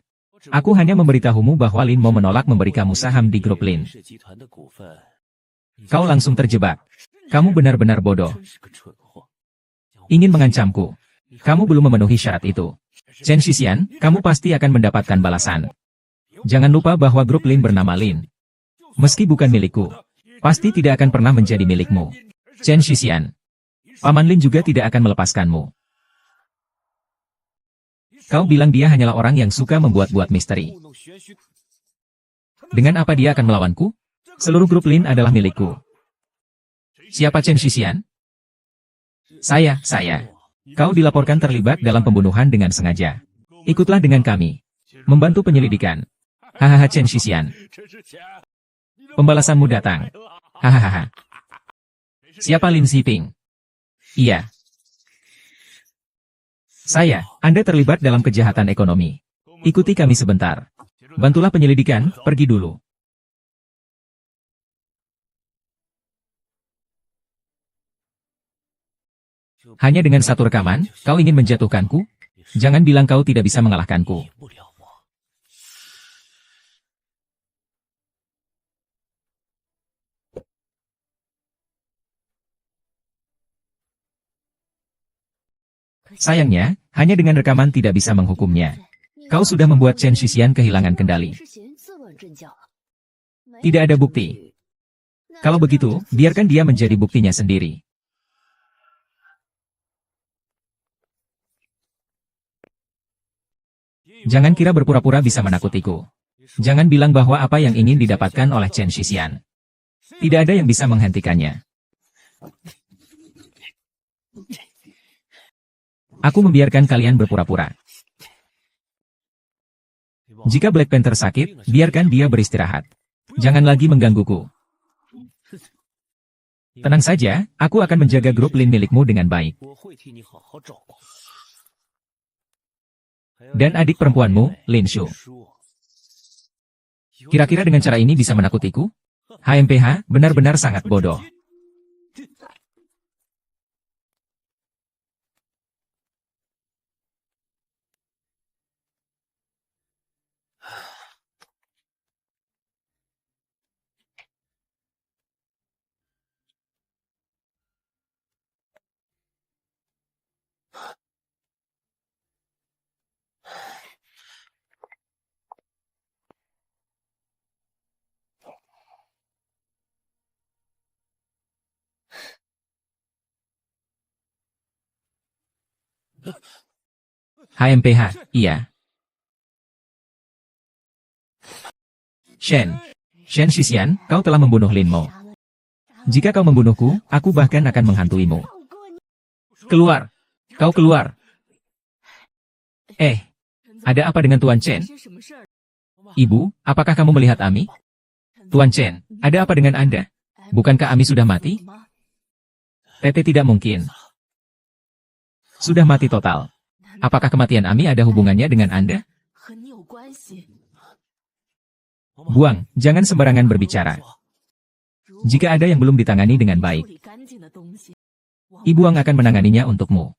Aku hanya memberitahumu bahwa Lin Mo menolak memberi kamu saham di grup Lin. Kau langsung terjebak. Kamu benar-benar bodoh. Ingin mengancamku. Kamu belum memenuhi syarat itu. Chen Shixian, kamu pasti akan mendapatkan balasan. Jangan lupa bahwa grup Lin bernama Lin. Meski bukan milikku, pasti tidak akan pernah menjadi milikmu. Chen Shixian, Paman Lin juga tidak akan melepaskanmu. Kau bilang dia hanyalah orang yang suka membuat-buat misteri. Dengan apa dia akan melawanku? Seluruh grup Lin adalah milikku. Siapa Chen Shixian? Saya. Kau dilaporkan terlibat dalam pembunuhan dengan sengaja. Ikutlah dengan kami. Membantu penyelidikan. Hahaha Chen Shixian. Pembalasanmu datang. Hahaha. Siapa Lin Xiping? Iya. Saya, Anda terlibat dalam kejahatan ekonomi. Ikuti kami sebentar. Bantulah penyelidikan, pergi dulu. Hanya dengan satu rekaman, kau ingin menjatuhkanku? Jangan bilang kau tidak bisa mengalahkanku. Sayangnya, hanya dengan rekaman tidak bisa menghukumnya. Kau sudah membuat Chen Shixian kehilangan kendali. Tidak ada bukti. Kalau begitu, biarkan dia menjadi buktinya sendiri. Jangan kira berpura-pura bisa menakutiku. Jangan bilang bahwa apa yang ingin didapatkan oleh Chen Shixian. Tidak ada yang bisa menghentikannya. Aku membiarkan kalian berpura-pura. Jika Black Panther sakit, biarkan dia beristirahat. Jangan lagi menggangguku. Tenang saja, aku akan menjaga grup Lin milikmu dengan baik. Dan adik perempuanmu, Lin Shu. Kira-kira dengan cara ini bisa menakutiku? HMPH, benar-benar sangat bodoh. HMPH, iya. Shen Shixian, kau telah membunuh Lin Mo. Jika kau membunuhku, aku bahkan akan menghantuimu. Keluar! Kau keluar! Ada apa dengan Tuan Chen? Ibu, apakah kamu melihat Ami? Tuan Chen, ada apa dengan Anda? Bukankah Ami sudah mati? Tete tidak mungkin. Sudah mati total. Apakah kematian Ami ada hubungannya dengan Anda? Buang, jangan sembarangan berbicara. Jika ada yang belum ditangani dengan baik, Ibu Ang akan menanganinya untukmu.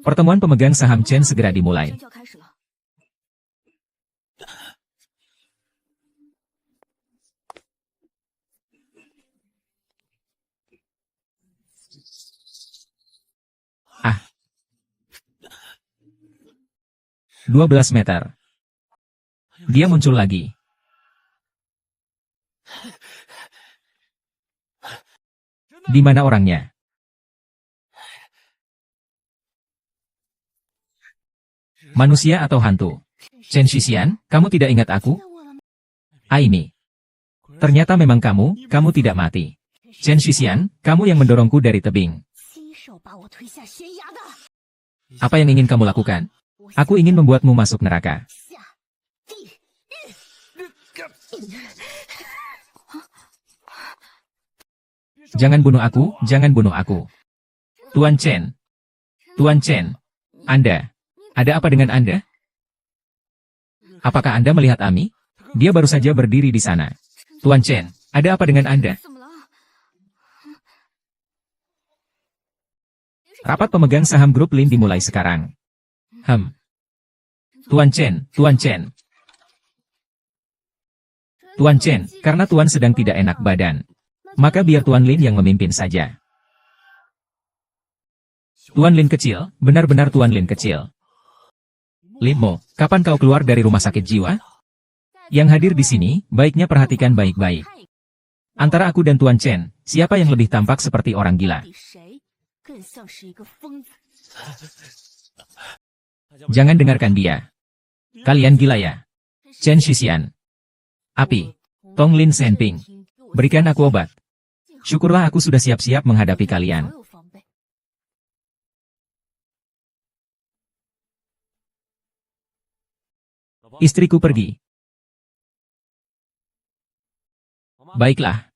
Pertemuan pemegang saham Chen segera dimulai. Ah. 12 meter. Dia muncul lagi. Di mana orangnya? Manusia atau hantu? Chen Shixian, kamu tidak ingat aku? Aimi. Ternyata memang kamu tidak mati. Chen Shixian, kamu yang mendorongku dari tebing. Apa yang ingin kamu lakukan? Aku ingin membuatmu masuk neraka. Jangan bunuh aku, jangan bunuh aku. Tuan Chen. Tuan Chen. Ada apa dengan Anda? Apakah Anda melihat Ami? Dia baru saja berdiri di sana. Tuan Chen, ada apa dengan Anda? Rapat pemegang saham grup Lin dimulai sekarang. Tuan Chen. Tuan Chen, karena Tuan sedang tidak enak badan, maka biar Tuan Lin yang memimpin saja. Tuan Lin kecil, benar-benar Tuan Lin kecil. Lin Mo, kapan kau keluar dari rumah sakit jiwa? Yang hadir di sini, baiknya perhatikan baik-baik. Antara aku dan Tuan Chen, siapa yang lebih tampak seperti orang gila? Jangan dengarkan dia. Kalian gila ya? Chen Shixian. Api. Tong Lin Senping. Berikan aku obat. Syukurlah aku sudah siap-siap menghadapi kalian. Istriku pergi. Baiklah.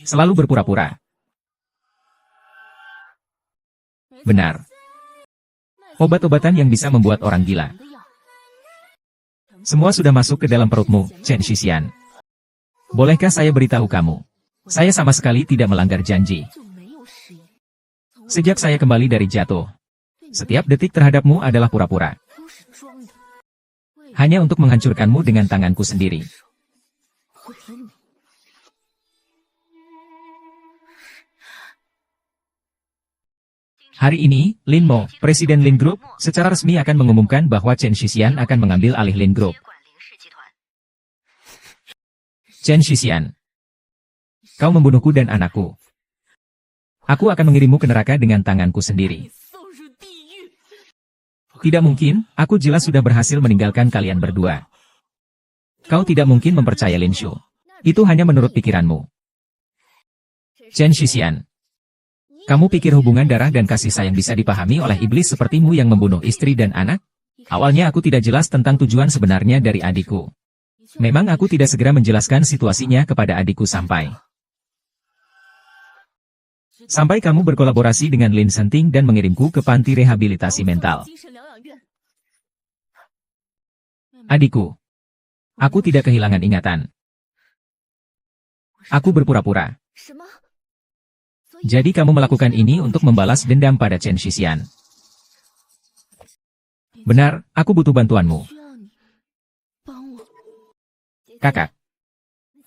Selalu berpura-pura. Benar. Obat-obatan yang bisa membuat orang gila. Semua sudah masuk ke dalam perutmu, Chen Shixian. Bolehkah saya beritahu kamu? Saya sama sekali tidak melanggar janji. Sejak saya kembali dari jatuh, setiap detik terhadapmu adalah pura-pura. Hanya untuk menghancurkanmu dengan tanganku sendiri. Hari ini, Lin Mo, Presiden Lin Group, secara resmi akan mengumumkan bahwa Chen Shixian akan mengambil alih Lin Group. Chen Shixian. Kau membunuhku dan anakku. Aku akan mengirimmu ke neraka dengan tanganku sendiri. Tidak mungkin, aku jelas sudah berhasil meninggalkan kalian berdua. Kau tidak mungkin mempercayai Lin Shu. Itu hanya menurut pikiranmu. Chen Shixian. Kamu pikir hubungan darah dan kasih sayang bisa dipahami oleh iblis sepertimu yang membunuh istri dan anak? Awalnya aku tidak jelas tentang tujuan sebenarnya dari adikku. Memang aku tidak segera menjelaskan situasinya kepada adikku sampai kamu berkolaborasi dengan Lin Senting dan mengirimku ke panti rehabilitasi mental. Adikku. Aku tidak kehilangan ingatan. Aku berpura-pura. Jadi kamu melakukan ini untuk membalas dendam pada Chen Shixian. Benar, aku butuh bantuanmu. Kakak.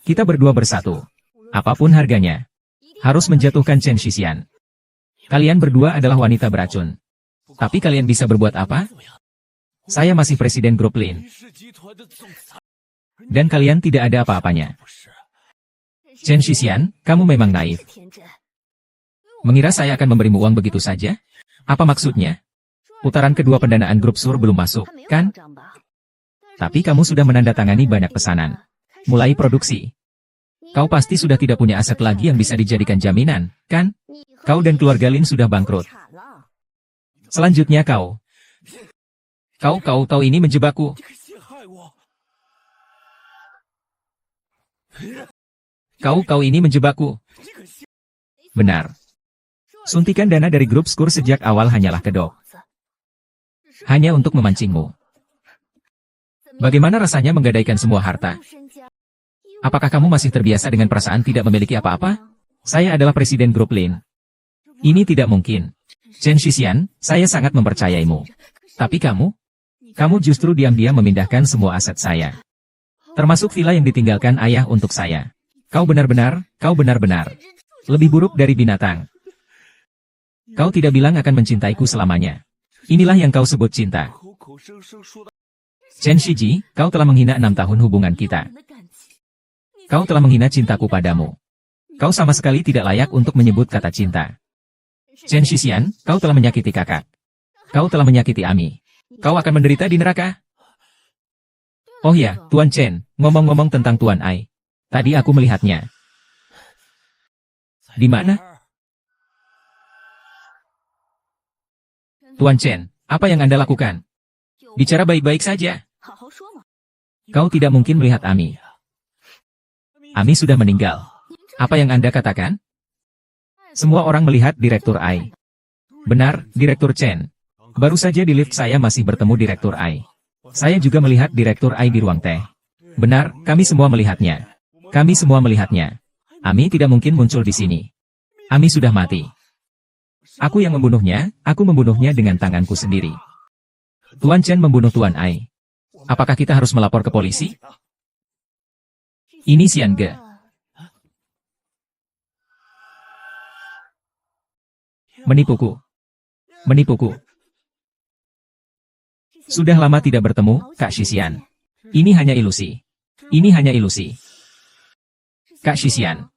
Kita berdua bersatu. Apapun harganya. Harus menjatuhkan Chen Shixian. Kalian berdua adalah wanita beracun. Tapi kalian bisa berbuat apa? Saya masih presiden grup Lin. Dan kalian tidak ada apa-apanya. Chen Shixian, kamu memang naif. Mengira saya akan memberimu uang begitu saja? Apa maksudnya? Putaran kedua pendanaan grup Sur belum masuk, kan? Tapi kamu sudah menandatangani banyak pesanan. Mulai produksi. Kau pasti sudah tidak punya aset lagi yang bisa dijadikan jaminan, kan? Kau dan keluarga Lin sudah bangkrut. Selanjutnya kau. Kau ini menjebakku. Kau ini menjebakku. Benar. Suntikan dana dari grup Skur sejak awal hanyalah kedok. Hanya untuk memancingmu. Bagaimana rasanya menggadaikan semua harta? Apakah kamu masih terbiasa dengan perasaan tidak memiliki apa-apa? Saya adalah presiden grup Lin. Ini tidak mungkin. Chen Shixian, saya sangat mempercayaimu. Tapi kamu justru diam-diam memindahkan semua aset saya. Termasuk villa yang ditinggalkan ayah untuk saya. Kau benar-benar lebih buruk dari binatang. Kau tidak bilang akan mencintaiku selamanya. Inilah yang kau sebut cinta. Chen Shiji, kau telah menghina 6 tahun hubungan kita. Kau telah menghina cintaku padamu. Kau sama sekali tidak layak untuk menyebut kata cinta. Chen Shixian, kau telah menyakiti kakak. Kau telah menyakiti Ami. Kau akan menderita di neraka. Oh ya, Tuan Chen, ngomong-ngomong tentang Tuan Ai. Tadi aku melihatnya. Di mana? Tuan Chen, apa yang Anda lakukan? Bicara baik-baik saja. Kau tidak mungkin melihat Ami. Ami sudah meninggal. Apa yang Anda katakan? Semua orang melihat Direktur Ai. Benar, Direktur Chen. Baru saja di lift saya masih bertemu Direktur Ai. Saya juga melihat Direktur Ai di ruang teh. Benar, kami semua melihatnya. Kami semua melihatnya. Ami tidak mungkin muncul di sini. Ami sudah mati. Aku yang membunuhnya, aku membunuhnya dengan tanganku sendiri. Tuan Chen membunuh Tuan Ai. Apakah kita harus melapor ke polisi? Ini Xian Ge. Menipuku. Menipuku. Sudah lama tidak bertemu, Kak Shixian. Ini hanya ilusi. Ini hanya ilusi. Kak Shixian.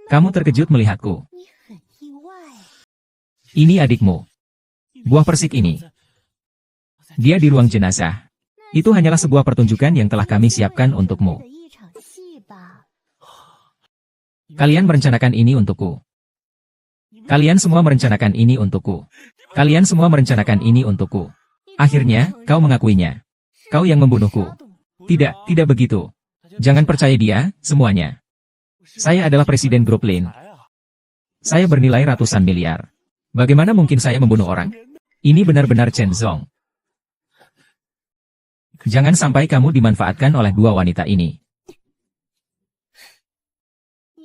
Kamu terkejut melihatku. Ini adikmu. Buah persik ini. Dia di ruang jenazah. Itu hanyalah sebuah pertunjukan yang telah kami siapkan untukmu. Kalian merencanakan ini untukku. Kalian semua merencanakan ini untukku. Kalian semua merencanakan ini untukku. Akhirnya, kau mengakuinya. Kau yang membunuhku. Tidak, tidak begitu. Jangan percaya dia, semuanya. Saya adalah presiden grup Lin. Saya bernilai ratusan miliar. Bagaimana mungkin saya membunuh orang? Ini benar-benar Chen Zong. Jangan sampai kamu dimanfaatkan oleh dua wanita ini.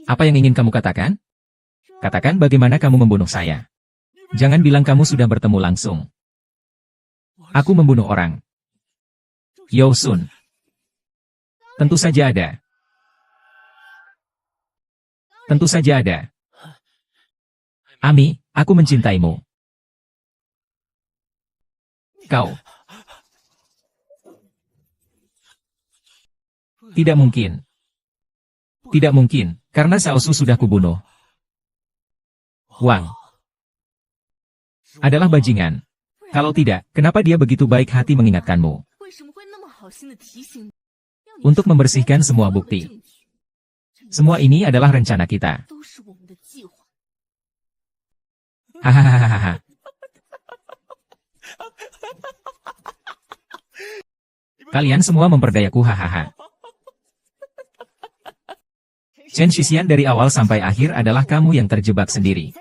Apa yang ingin kamu katakan? Katakan bagaimana kamu membunuh saya. Jangan bilang kamu sudah bertemu langsung. Aku membunuh orang. Yao Sun. Tentu saja ada. Tentu saja ada. Ami, aku mencintaimu. Kau. Tidak mungkin. Tidak mungkin, karena Xiaosu sudah kubunuh. Wang adalah bajingan. Kalau tidak, kenapa dia begitu baik hati mengingatkanmu? Untuk membersihkan semua bukti. Semua ini adalah rencana kita. Hahaha. Kalian semua memperdayaku, hahaha. Chen Shixian dari awal sampai akhir adalah kamu yang terjebak sendiri.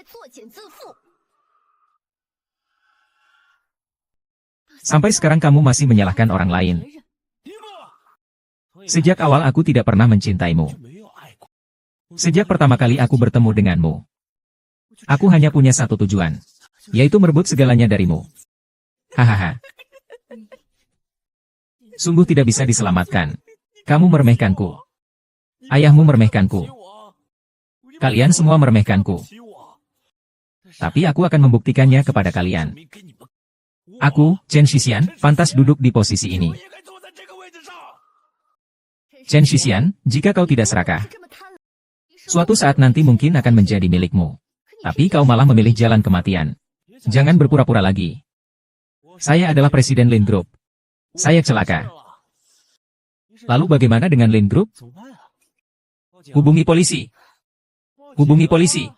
Sampai sekarang kamu masih menyalahkan orang lain. Sejak awal aku tidak pernah mencintaimu. Sejak pertama kali aku bertemu denganmu. Aku hanya punya satu tujuan. Yaitu merebut segalanya darimu. Hahaha. Sungguh tidak bisa diselamatkan. Kamu meremehkanku. Ayahmu meremehkanku. Kalian semua meremehkanku. Tapi aku akan membuktikannya kepada kalian. Aku, Chen Shixian, pantas duduk di posisi ini. Chen Shixian, jika kau tidak serakah, suatu saat nanti mungkin akan menjadi milikmu. Tapi kau malah memilih jalan kematian. Jangan berpura-pura lagi. Saya adalah Presiden Lin Group. Saya celaka. Lalu bagaimana dengan Lin Group? Hubungi polisi. Hubungi polisi.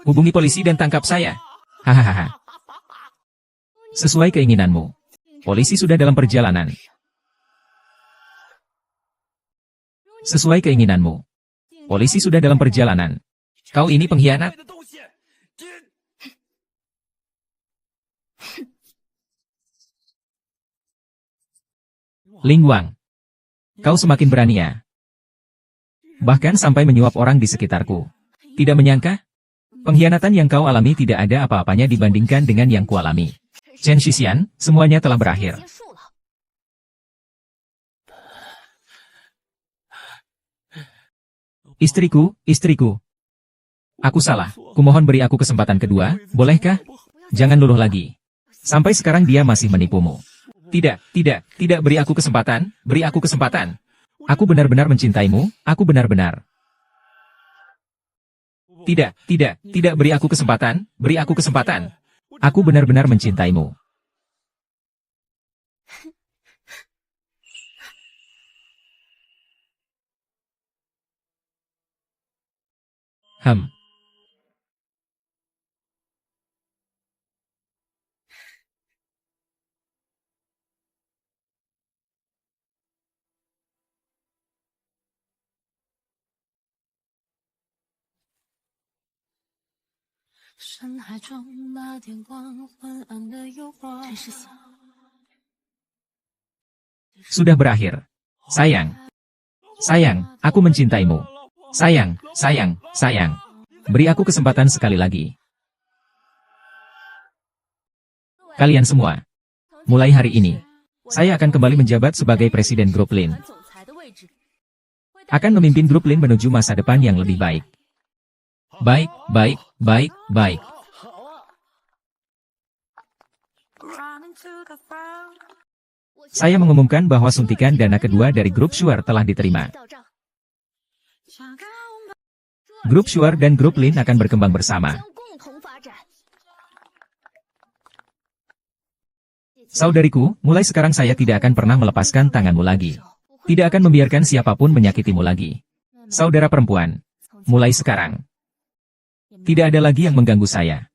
Hubungi polisi dan tangkap saya. Hahaha. Sesuai keinginanmu. Polisi sudah dalam perjalanan. Sesuai keinginanmu. Polisi sudah dalam perjalanan. Kau ini pengkhianat. Ling Wang. Kau semakin berani ya. Bahkan sampai menyuap orang di sekitarku. Tidak menyangka? Pengkhianatan yang kau alami tidak ada apa-apanya dibandingkan dengan yang kualami. Chen Shixian, semuanya telah berakhir. Istriku, istriku. Aku salah. Kumohon beri aku kesempatan kedua, bolehkah? Jangan luluh lagi. Sampai sekarang dia masih menipumu. Tidak, tidak beri aku kesempatan, beri aku kesempatan. Aku benar-benar mencintaimu, aku benar-benar. Tidak beri aku kesempatan, beri aku kesempatan. Aku benar-benar mencintaimu. Sudah berakhir. Sayang, aku mencintaimu. Sayang. Beri aku kesempatan sekali lagi. Kalian semua. Mulai hari ini, saya akan kembali menjabat sebagai Presiden Grup Lin. Akan memimpin Grup Lin menuju masa depan yang lebih baik. Baik. Saya mengumumkan bahwa suntikan dana kedua dari Grup Shuar telah diterima. Grup Shuar dan Grup Lin akan berkembang bersama. Saudariku, mulai sekarang saya tidak akan pernah melepaskan tanganmu lagi. Tidak akan membiarkan siapapun menyakitimu lagi. Saudara perempuan, mulai sekarang. Tidak ada lagi yang mengganggu saya.